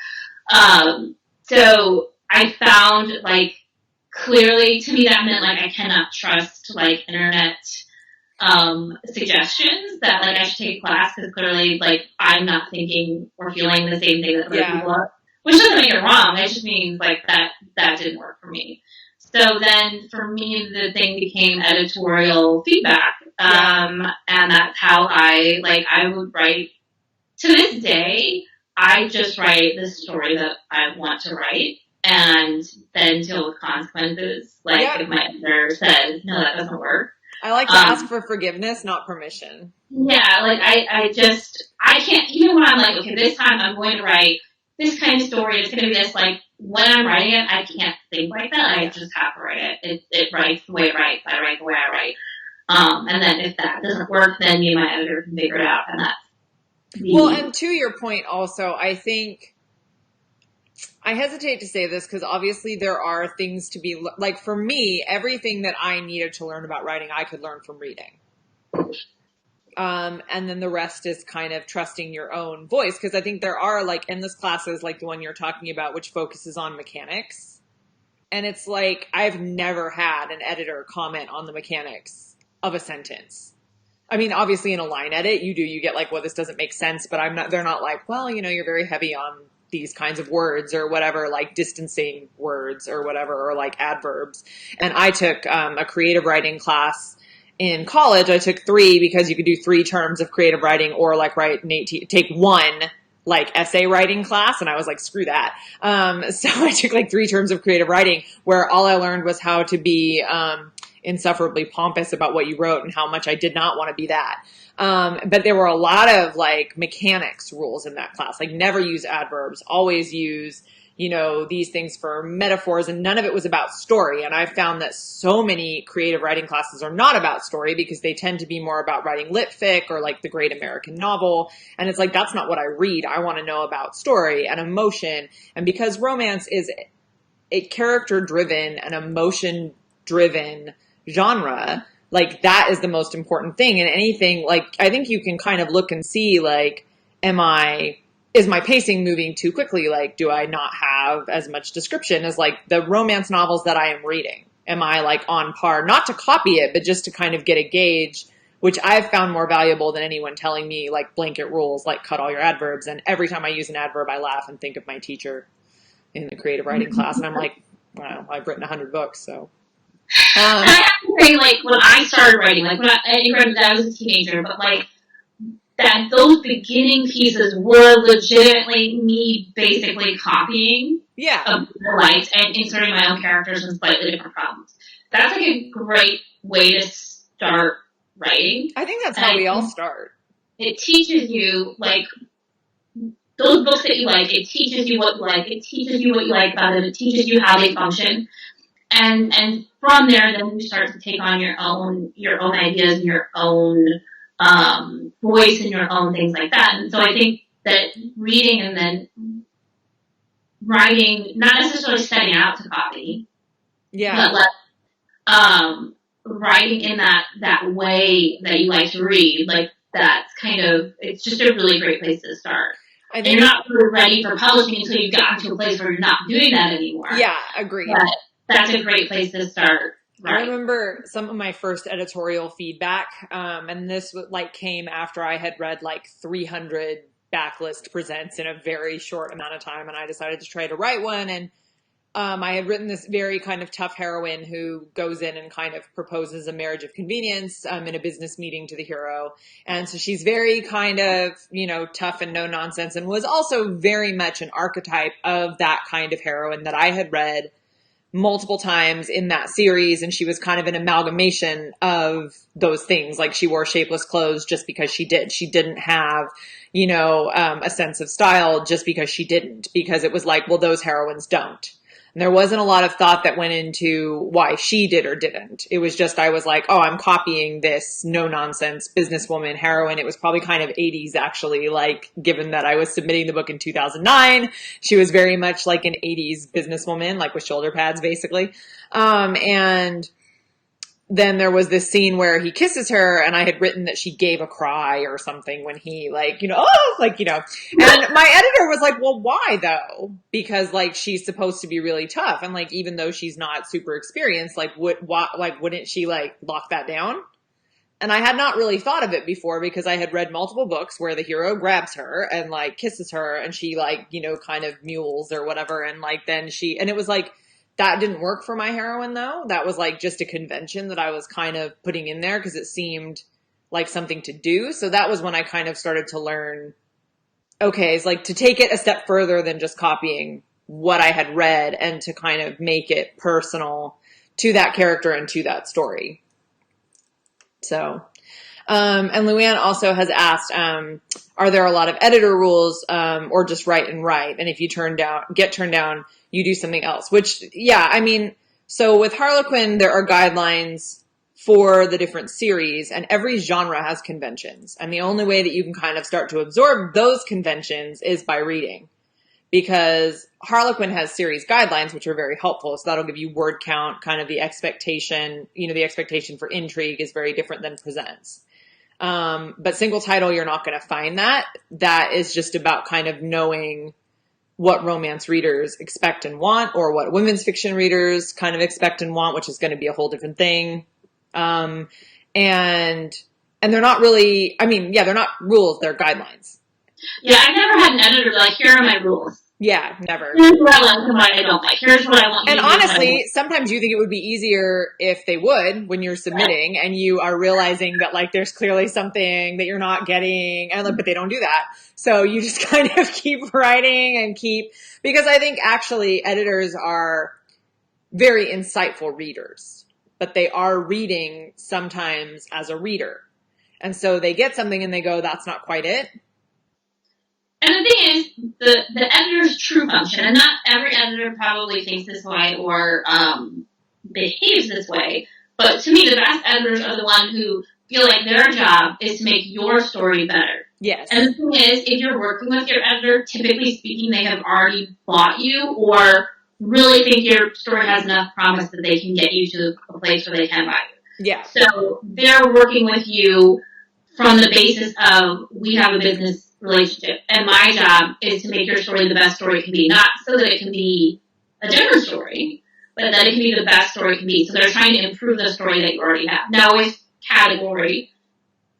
So I found like clearly to me that meant like I cannot trust like internet suggestions that like I should take a class because clearly like I'm not thinking or feeling the same thing that other people are. Which doesn't make it wrong. It just means like that didn't work for me. So then for me the thing became editorial feedback. And that's how I would write to this day, I just write the story that I want to write and then deal with consequences. Like if my editor says, no, that doesn't work.
I like to ask for forgiveness, not permission.
Yeah, like I can't, even when I'm like, okay, this time I'm going to write this kind of story, it's going to be this, like, when I'm writing it, I can't think like that, I just have to write it. It writes the way it writes, I write the way I write. And then if that doesn't work, then me and my editor can figure it out, and that's
Well, and to your point also, I think, I hesitate to say this because obviously there are things to be, like for me, everything that I needed to learn about writing, I could learn from reading. And then the rest is kind of trusting your own voice. Because I think there are like endless classes like the one you're talking about, which focuses on mechanics. And it's like, I've never had an editor comment on the mechanics of a sentence. I mean, obviously in a line edit, you get like, well, this doesn't make sense, but they're not like, well, you're very heavy on these kinds of words or whatever, like distancing words or whatever, or like adverbs. And I took a creative writing class in college. I took 3 because you could do 3 terms of creative writing or like take one like essay writing class. And I was like, screw that. So I took like 3 terms of creative writing where all I learned was how to be insufferably pompous about what you wrote and how much I did not want to be that. But there were a lot of like mechanics rules in that class, like never use adverbs, always use, these things for metaphors, and none of it was about story. And I found that so many creative writing classes are not about story because they tend to be more about writing lit fic or like the great American novel. And it's like, that's not what I read. I want to know about story and emotion. And because romance is a character driven and emotion driven genre, like that is the most important thing. And anything, like, I think you can kind of look and see like is my pacing moving too quickly? Like, do I not have as much description as like the romance novels that I am reading? Am I like on par, not to copy it, but just to kind of get a gauge, which I've found more valuable than anyone telling me like blanket rules, like cut all your adverbs. And every time I use an adverb, I laugh and think of my teacher in the creative writing class. And I'm like, wow, I've written 100 books. So,
I have to say, like, when I started writing, like, when I was a teenager, but like, that those beginning pieces were legitimately me basically copying
yeah,
the lights and inserting my own characters in slightly different problems. That's like a great way to start writing.
I think that's how we all start.
It teaches you, like, those books that you like, it teaches you what you like, it teaches you what you like about it, it teaches you how they function. And from there, then you start to take on your own ideas and your own voice and your own things like that. And so I think that reading and then writing, not necessarily setting out to copy, but like writing in that way that you like to read, like that's kind of, it's just a really great place to start. And you're not really ready for publishing until you've gotten to a place where you're not doing that anymore.
Yeah, agreed.
But that's a great place to start. Right.
I remember some of my first editorial feedback, and this like came after I had read like 300 backlist presents in a very short amount of time, and I decided to try to write one. And I had written this very kind of tough heroine who goes in and kind of proposes a marriage of convenience in a business meeting to the hero. And so she's very kind of, tough and no nonsense, and was also very much an archetype of that kind of heroine that I had read multiple times in that series. And she was kind of an amalgamation of those things. Like she wore shapeless clothes just because she did. She didn't have, a sense of style just because she didn't, because it was like, well, those heroines don't. And there wasn't a lot of thought that went into why she did or didn't. It was just, I was like, oh, I'm copying this no nonsense businesswoman heroine. It was probably kind of 80s actually, like given that I was submitting the book in 2009, she was very much like an 80s businesswoman, like with shoulder pads basically. And then there was this scene where he kisses her, and I had written that she gave a cry or something when he and my editor was like, well, why though? Because like, she's supposed to be really tough. And like, even though she's not super experienced, like wouldn't she like lock that down? And I had not really thought of it before because I had read multiple books where the hero grabs her and like kisses her and she like, kind of mules or whatever. And like, and it was like, that didn't work for my heroine though. That was like just a convention that I was kind of putting in there because it seemed like something to do. So that was when I kind of started to learn, okay, it's like to take it a step further than just copying what I had read and to kind of make it personal to that character and to that story. So, and Luann also has asked, are there a lot of editor rules, or just write and write? And if you get turned down, you do something else, which, yeah, I mean, so with Harlequin, there are guidelines for the different series, and every genre has conventions. And the only way that you can kind of start to absorb those conventions is by reading. Because Harlequin has series guidelines, which are very helpful. So that'll give you word count, kind of the expectation, the expectation for intrigue is very different than presents. But single title, you're not going to find that. That is just about kind of knowing what romance readers expect and want, or what women's fiction readers kind of expect and want, which is going to be a whole different thing. And they're not really, they're not rules, they're guidelines.
Yeah, I've never had an editor be like, here are my rules.
Yeah, never.
Here's what I like and what I don't like. Here's what I want.
And honestly, sometimes you think it would be easier if they would when you're submitting and you are realizing that like there's clearly something that you're not getting, but they don't do that. So you just kind of keep writing and because I think actually editors are very insightful readers, but they are reading sometimes as a reader. And so they get something and they go, that's not quite it.
And the thing is, the editor's true function, and not every editor probably thinks this way or behaves this way, but to me, the best editors are the ones who feel like their job is to make your story better.
Yes.
And the thing is, if you're working with your editor, typically speaking, they have already bought you or really think your story has enough promise that they can get you to a place where they can buy you.
Yeah.
So they're working with you from the basis of we have a business relationship. And my job is to make your story the best story it can be, not so that it can be a different story, but that it can be the best story it can be. So they're trying to improve the story that you already have. Now with category,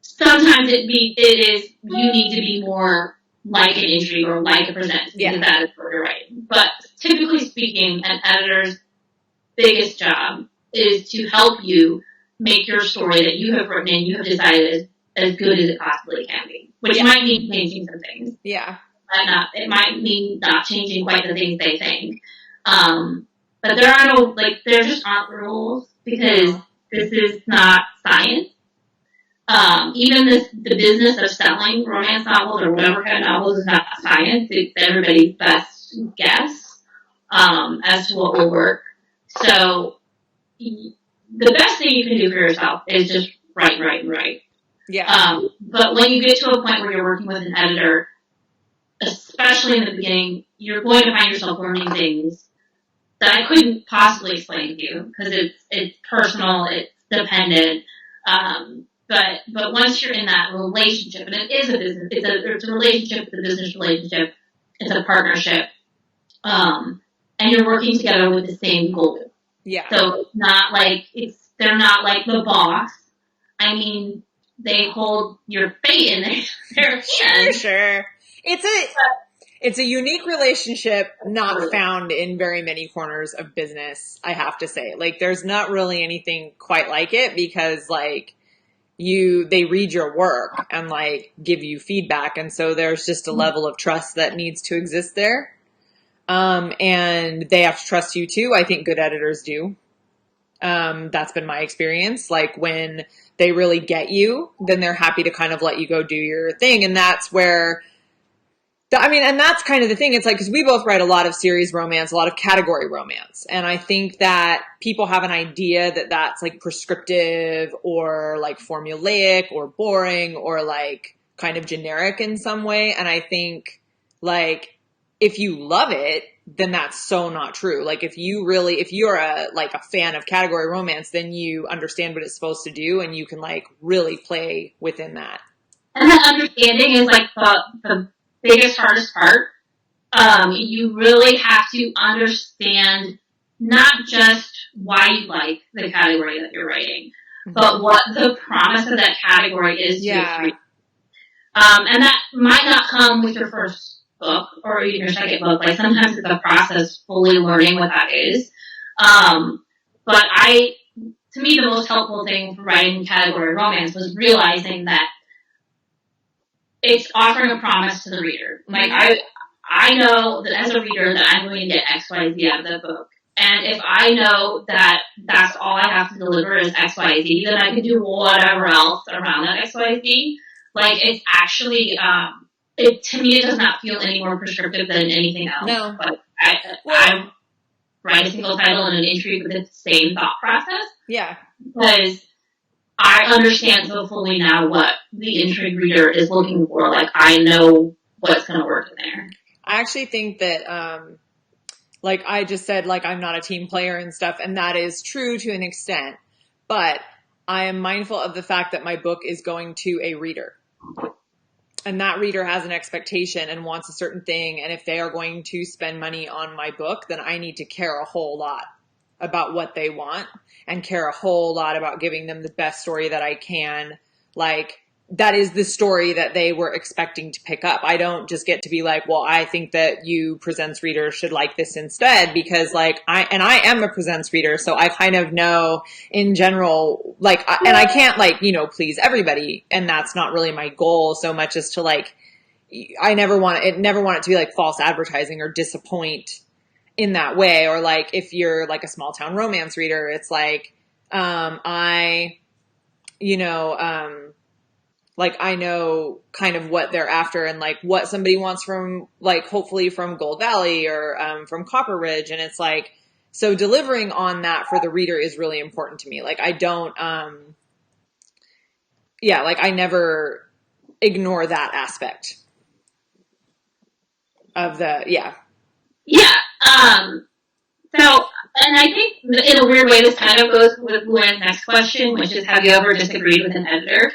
sometimes it is you need to be more like an intrigue or like a present, because that is what you're writing. But typically speaking, an editor's biggest job is to help you make your story that you have written and you have decided is as good as it possibly can be. Which might mean changing some things.
Yeah.
It might mean not changing quite the things they think. But there are no, there just aren't rules, because this is not science. Even the business of selling romance novels or whatever kind of novels is not science. It's everybody's best guess as to what will work. So the best thing you can do for yourself is just write.
Yeah.
But when you get to a point where you're working with an editor, especially in the beginning, you're going to find yourself learning things that I couldn't possibly explain to you, because it's personal, it's dependent. But once you're in that relationship, and it is a business, it's a relationship, it's a business relationship, it's a partnership, and you're working together with the same goal.
Yeah.
So it's not like they're not like the boss. I mean, they hold your fate in their hands.
Sure. It's a unique relationship not found in very many corners of business, I have to say. Like, there's not really anything quite like it, because they read your work and give you feedback. And so there's just a level of trust that needs to exist there. And they have to trust you too. I think good editors do. That's been my experience. When they really get you, then they're happy to kind of let you go do your thing. And that's where, and that's kind of the thing. It's because we both write a lot of series romance, a lot of category romance. And I think that people have an idea that that's prescriptive or formulaic or boring or kind of generic in some way. And I think if you love it, then that's so not true. If you're a fan of category romance, then you understand what it's supposed to do, and you can really play within that.
And that understanding is the biggest, hardest part. You really have to understand not just why you like the category that you're writing, but what the promise of that category is to your reader. And that might not come with your first book or even your second book. Sometimes it's a process fully learning what that is. But to me, the most helpful thing for writing category romance was realizing that it's offering a promise to the reader. I know that as a reader that I'm going to get X, Y, Z out of the book. And if I know that that's all I have to deliver is X, Y, Z, then I can do whatever else around that X, Y, Z. It's actually, to me, it does not feel any more prescriptive than anything else.
No.
But I write a single title and an intrigue with the same thought process.
Yeah.
Because I understand so fully now what the intrigue reader is looking for. I know what's going to work in there.
I actually think that, I just said, I'm not a team player and stuff, and that is true to an extent. But I am mindful of the fact that my book is going to a reader. And that reader has an expectation and wants a certain thing. And if they are going to spend money on my book, then I need to care a whole lot about what they want and care a whole lot about giving them the best story that I can. That is the story that they were expecting to pick up. I don't just get to be I think that you presents readers should like this instead, because I am a presents reader. So I kind of know in general, and I can't please everybody. And that's not really my goal so much as to I never want it to be false advertising or disappoint in that way. Or if you're a small town romance reader, it's I know kind of what they're after and what somebody wants from hopefully from Gold Valley or from Copper Ridge. And it's so delivering on that for the reader is really important to me. I don't, I never ignore that aspect of
Yeah. So, and I think in a weird way, this kind of goes with Luann's next question, which is, have you ever disagreed with an editor?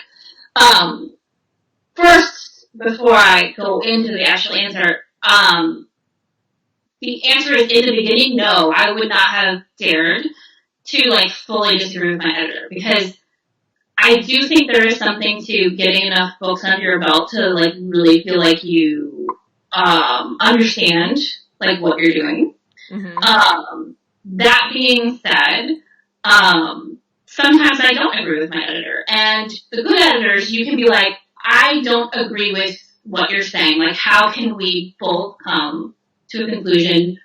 First, before I go into the actual answer, the answer is in the beginning, no, I would not have dared to like fully disagree with my editor, because I do think there is something to getting enough books under your belt to like really feel like you understand like what you're doing. Mm-hmm. That being said, sometimes I don't agree with my editor, and the good editors, you can be like, I don't agree with what you're saying. Like, how can we both come to a conclusion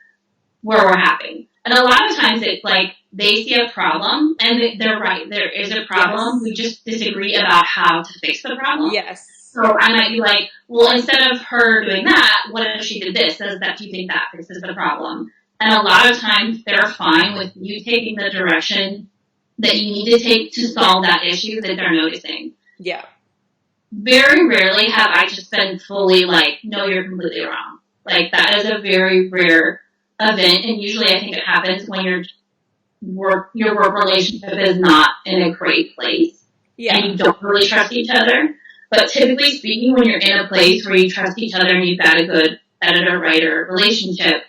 where we're happy? And a lot of times it's like they see a problem, and they're right. There is a problem. Yes. We just disagree about how to fix the problem.
Yes.
So I might be like, well, instead of her doing that, what if she did this? Does that, do you think that fixes the problem? And a lot of times they're fine with you taking the direction that you need to take to solve that issue that they're noticing.
Yeah.
Very rarely have I just been fully like, no, you're completely wrong. Like, that is a very rare event, and usually I think it happens when your work relationship is not in a great place. Yeah. And you don't really trust each other. But typically speaking, when you're in a place where you trust each other and you've got a good editor-writer relationship,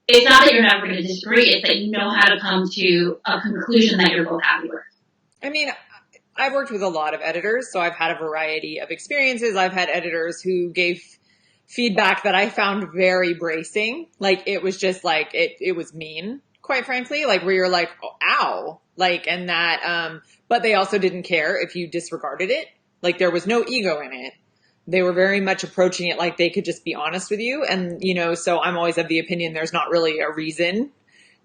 it's not that you're never going to disagree, it's that you know how to come to a conclusion that you're both happy with.
I mean, I've worked with a lot of editors, so I've had a variety of experiences. I've had editors who gave feedback that I found very bracing. Like, it was just like, it was mean, quite frankly, like where you're like, oh, ow, like, and that, but they also didn't care if you disregarded it. Like, there was no ego in it. They were very much approaching it like they could just be honest with you. And, you know, so I'm always of the opinion there's not really a reason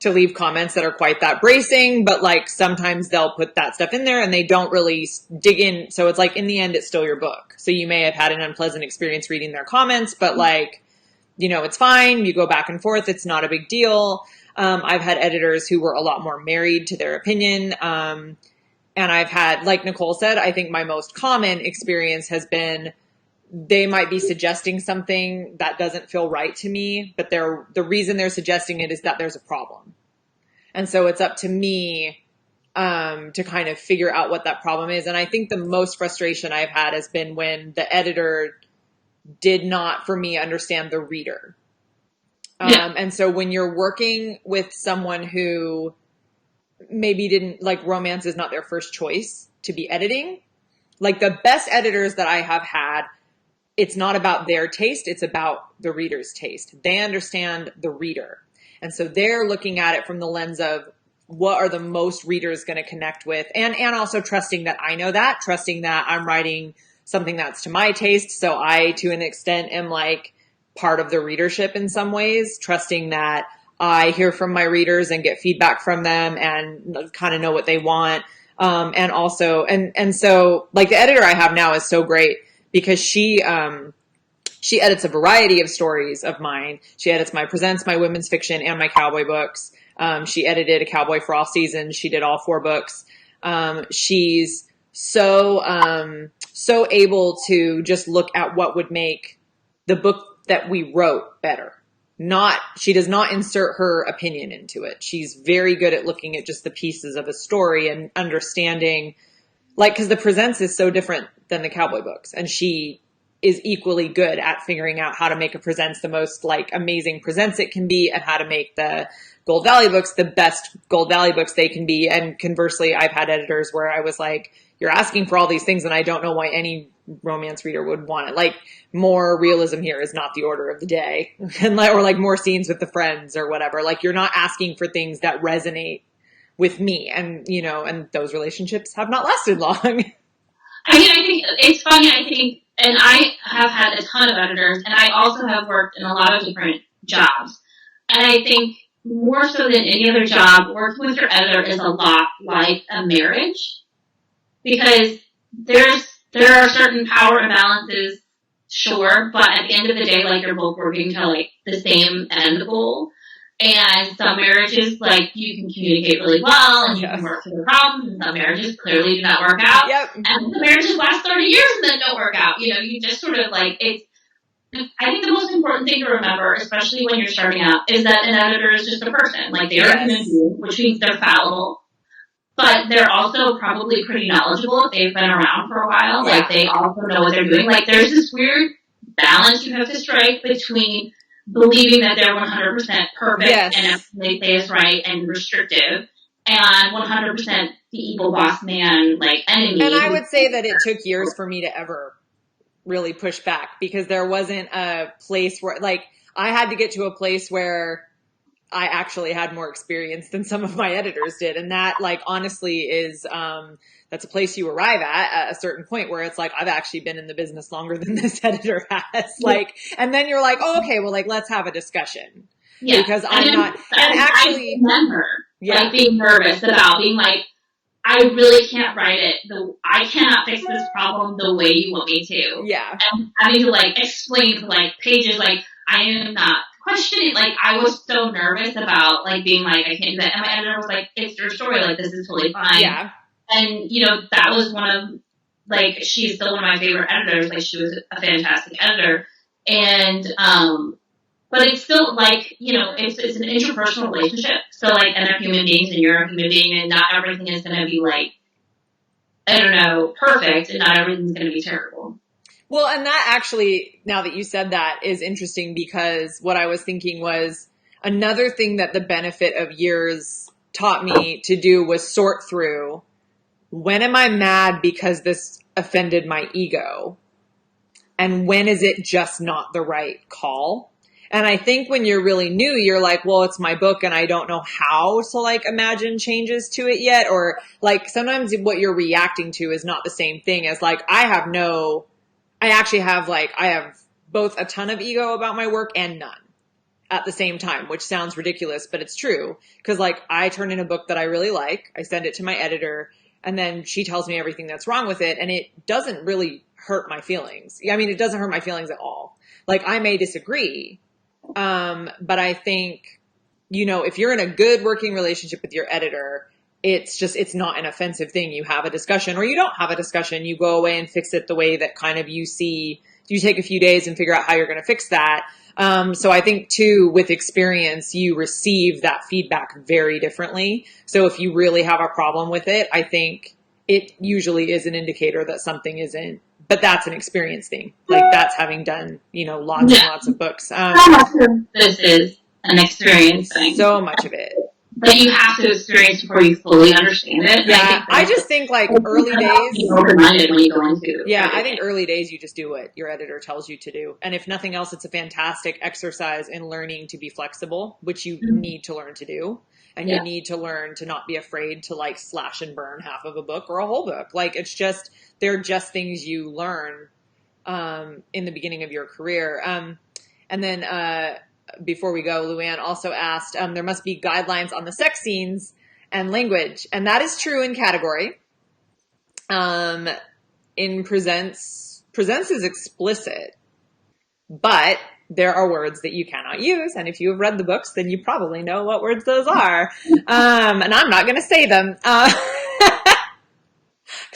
to leave comments that are quite that bracing, but like sometimes they'll put that stuff in there and they don't really dig in. So it's like, in the end, it's still your book. So you may have had an unpleasant experience reading their comments, but like, you know, it's fine. You go back and forth. It's not a big deal. I've had editors who were a lot more married to their opinion. And I've had, like Nicole said, I think my most common experience has been they might be suggesting something that doesn't feel right to me, but the reason they're suggesting it is that there's a problem. And so it's up to me to kind of figure out what that problem is. And I think the most frustration I've had has been when the editor did not, for me, understand the reader. Yeah. And so when you're working with someone who maybe didn't, like, romance is not their first choice to be editing, like the best editors that I have had, it's not about their taste, it's about the reader's taste. They understand the reader. And so they're looking at it from the lens of what are the most readers going to connect with, and also trusting that I know that, trusting that I'm writing something that's to my taste. So I, to an extent, am like part of the readership in some ways, trusting that I hear from my readers and get feedback from them and kind of know what they want. And also, and so like the editor I have now is so great because she edits a variety of stories of mine. She edits my presents, my women's fiction, and my cowboy books. She edited A Cowboy for All Seasons. She did all 4 books. She's so able to just look at what would make the book that we wrote better. She does not insert her opinion into it. She's very good at looking at just the pieces of a story and understanding, like, because the presents is so different than the cowboy books. And she is equally good at figuring out how to make a presents the most like amazing presents it can be, and how to make the Gold Valley books the best Gold Valley books they can be. And conversely, I've had editors where I was like, you're asking for all these things and I don't know why any romance reader would want it. Like, more realism here is not the order of the day. Or like more scenes with the friends or whatever. Like, you're not asking for things that resonate with me. And, you know, and those relationships have not lasted long.
I mean, I think it's funny, and I have had a ton of editors, and I also have worked in a lot of different jobs. And I think more so than any other job, working with your editor is a lot like a marriage, because there are certain power imbalances, sure, but at the end of the day, like, you're both working to like the same end goal. And some marriages, like, you can communicate really well and you can work through the problems, and some marriages clearly do not work out. Yep. And the marriages last 30 years and then don't work out. You know, you just sort of like, I think the most important thing to remember, especially when you're starting out, is that an editor is just a person. Like, they are a human being, which means they're fallible. but they're also probably pretty knowledgeable if they've been around for a while.
Yeah.
Like, they also know what they're doing. Like, there's this weird balance you have to strike between believing that they're 100% perfect
Yes.
and everything they say is right and restrictive, and 100% the evil boss man, like, enemy.
And I would say that it took years for me to ever really push back, because there wasn't a place where, like, I had to get to a place where I actually had more experience than some of my editors did. And that, like, honestly is, that's a place you arrive at a certain point where it's like, I've actually been in the business longer than this editor has. Like, and then you're like, oh, okay, well, like, let's have a discussion.
Yeah.
Because I'm not, and actually,
I remember, like, being nervous about being like, I really can't write it. I cannot fix this problem the way you want me to.
Yeah.
And having to, like, explain for, like, pages, like, I am not questioning. Like, I was so nervous about, like, being like, I can't do that. And my editor was like, it's your story. Like, this is totally fine.
Yeah.
And, you know, that was one of, like, she's still one of my favorite editors. Like, she was a fantastic editor. And, but it's still, like, you know, it's an interpersonal relationship. So, like, and they're human beings and you're a human being, and not everything is going to be, like, I don't know, perfect, and not everything's going to be terrible.
Well, and that actually, now that you said that, is interesting, because what I was thinking was another thing that the benefit of years taught me to do was sort through, when am I mad because this offended my ego? And when is it just not the right call? And I think when you're really new, you're like, well, it's my book and I don't know how to, like, imagine changes to it yet. Or, like, sometimes what you're reacting to is not the same thing as, like, I have both a ton of ego about my work and none at the same time, which sounds ridiculous, but it's true. Cause, like, I turn in a book that I really like, I send it to my editor, and then she tells me everything that's wrong with it. And it doesn't really hurt my feelings. I mean, it doesn't hurt my feelings at all. Like, I may disagree. But I think, you know, if you're in a good working relationship with your editor, it's not an offensive thing. You have a discussion, or you don't have a discussion. You go away and fix it the way that kind of you take a few days and figure out how you're going to fix that. So I think too, with experience, you receive that feedback very differently. So if you really have a problem with it, I think it usually is an indicator that something isn't. But that's an experience thing. Like, that's having done, you know, lots and lots of books.
So much of this is an experience thing.
So much of it.
But you have to experience before you fully understand it.
Yeah, I just think, like, early days.
Open-minded when you go into.
Yeah, I think early days you just do what your editor tells you to do. And if nothing else, it's a fantastic exercise in learning to be flexible, which you need to learn to do. And you need to learn to not be afraid to, like, slash and burn half of a book or a whole book. Like, they're just things you learn in the beginning of your career. And then before we go, Luann also asked, there must be guidelines on the sex scenes and language. And that is true in category. In presents is explicit, but there are words that you cannot use. And if you have read the books, then you probably know what words those are. And I'm not going to say them, because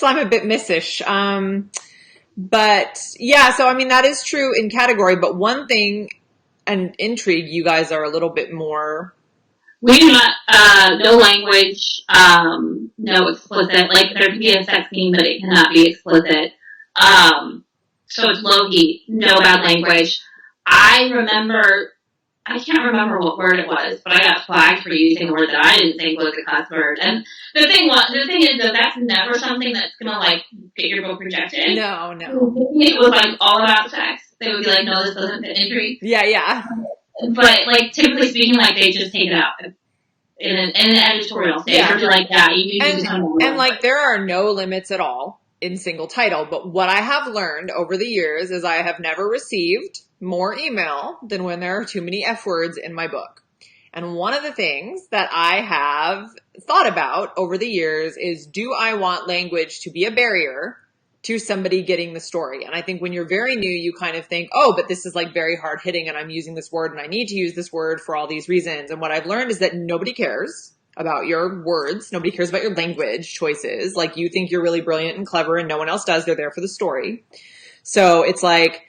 I'm a bit missish. But yeah, so I mean, that is true in category, but one thing, and intrigue, you guys are a little bit more.
We do not, no language, no explicit, like, there can be a sex scene, but it cannot be explicit. So it's low heat, no bad language. I can't remember what word it was, but I got flagged for using a word that I didn't think was a cuss word. And the thing is that that's never something that's gonna, like, get your book rejected.
No.
It was, like, all about sex. They would be like, no, this doesn't fit injury.
Yeah.
But, like, typically speaking, like, they just take it out in an editorial stage.
Yeah.
Or be like, yeah, you need to do something.
And, like, there are no limits at all in single title. But what I have learned over the years is I have never received more email than when there are too many F words in my book. And one of the things that I have thought about over the years is, do I want language to be a barrier to somebody getting the story? And I think when you're very new, you kind of think, oh, but this is, like, very hard hitting and I'm using this word and I need to use this word for all these reasons. And what I've learned is that nobody cares about your words. Nobody cares about your language choices. Like, you think you're really brilliant and clever and no one else does. They're there for the story. So it's like,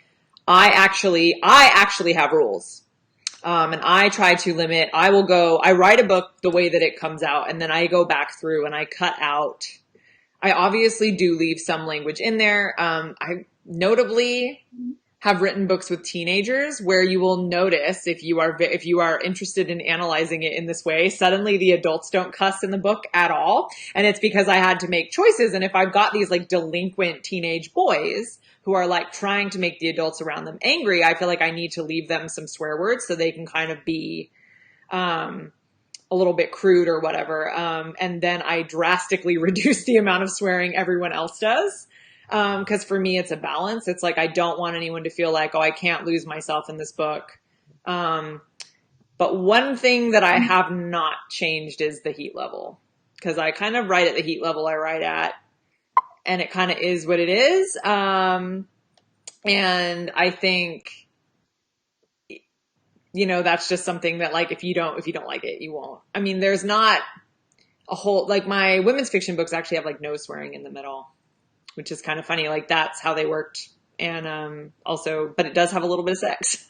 I actually have rules. And I try to limit, I write a book the way that it comes out, and then I go back through and I cut out. I obviously do leave some language in there. I notably have written books with teenagers where you will notice if you are interested in analyzing it in this way, suddenly the adults don't cuss in the book at all. And it's because I had to make choices. And if I've got these like delinquent teenage boys who are like trying to make the adults around them angry, I feel like I need to leave them some swear words so they can kind of be, a little bit crude or whatever. And then I drastically reduce the amount of swearing everyone else does. Cause for me, it's a balance. It's like, I don't want anyone to feel like, oh, I can't lose myself in this book. But one thing that I have not changed is the heat level, cause I kind of write at the heat level I write at, and it kind of is what it is. And I think, that's just something that like, if you don't like it, you won't. I mean, there's not a whole, like my women's fiction books actually have like no swearing in the middle, which is kind of funny. Like that's how they worked. And, also, but it does have a little bit of sex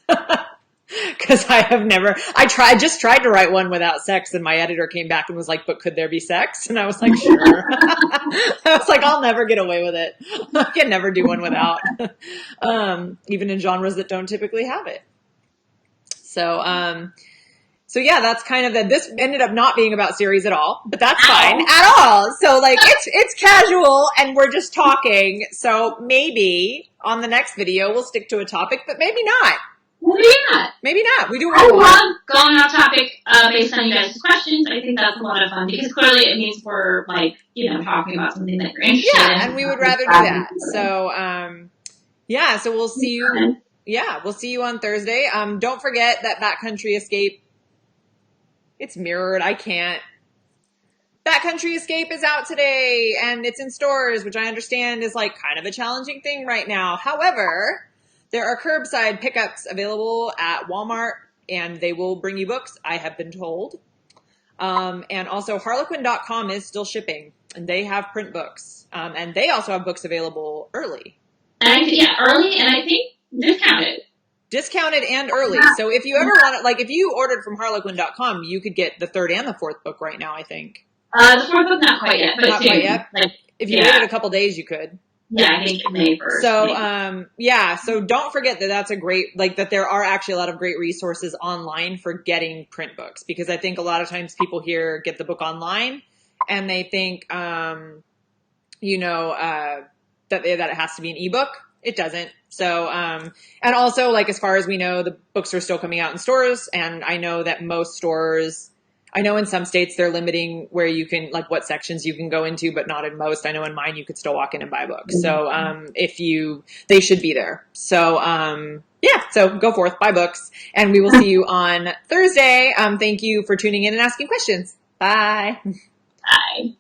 cause I just tried to write one without sex, and my editor came back and was like, but could there be sex? And I was like, sure. I was like, I'll never get away with it. I can never do one without, even in genres that don't typically have it. So yeah, that's kind of this ended up not being about series at all, but that's fine at all. So like it's casual and we're just talking. So maybe on the next video we'll stick to a topic, but maybe not.
Maybe not.
Maybe not. We do what
I
we want.
love going off topic based on you guys' questions. I think that's a lot of fun because clearly it means we're like, talking about something that you're interested in.
Yeah, and we would rather do that. So yeah, so we'll see you. Yeah, we'll see you on Thursday. Don't forget that Backcountry Escape, it's mirrored. I can't. Backcountry Escape is out today and it's in stores, which I understand is like kind of a challenging thing right now. However, there are curbside pickups available at Walmart and they will bring you books, I have been told. And also Harlequin.com is still shipping and they have print books. And they also have books available early.
Early and I think discounted
and early. So if you ever want it, like if you ordered from Harlequin.com, you could get the third and the fourth book right now, I think.
The fourth book, not quite yet. But
not quite yet? Like, if you waited a couple days, you could.
Yeah, I think May 1st.
So, so don't forget that that's a great, like that there are actually a lot of great resources online for getting print books, because I think a lot of times people here get the book online and they think, that it has to be an ebook. It doesn't. So, and also like, as far as we know, the books are still coming out in stores. And I know that most stores, I know in some states they're limiting where you can, like what sections you can go into, but not in most. I know in mine, you could still walk in and buy books. So, they should be there. So, so go forth, buy books, and we will see you on Thursday. Thank you for tuning in and asking questions. Bye.
Bye.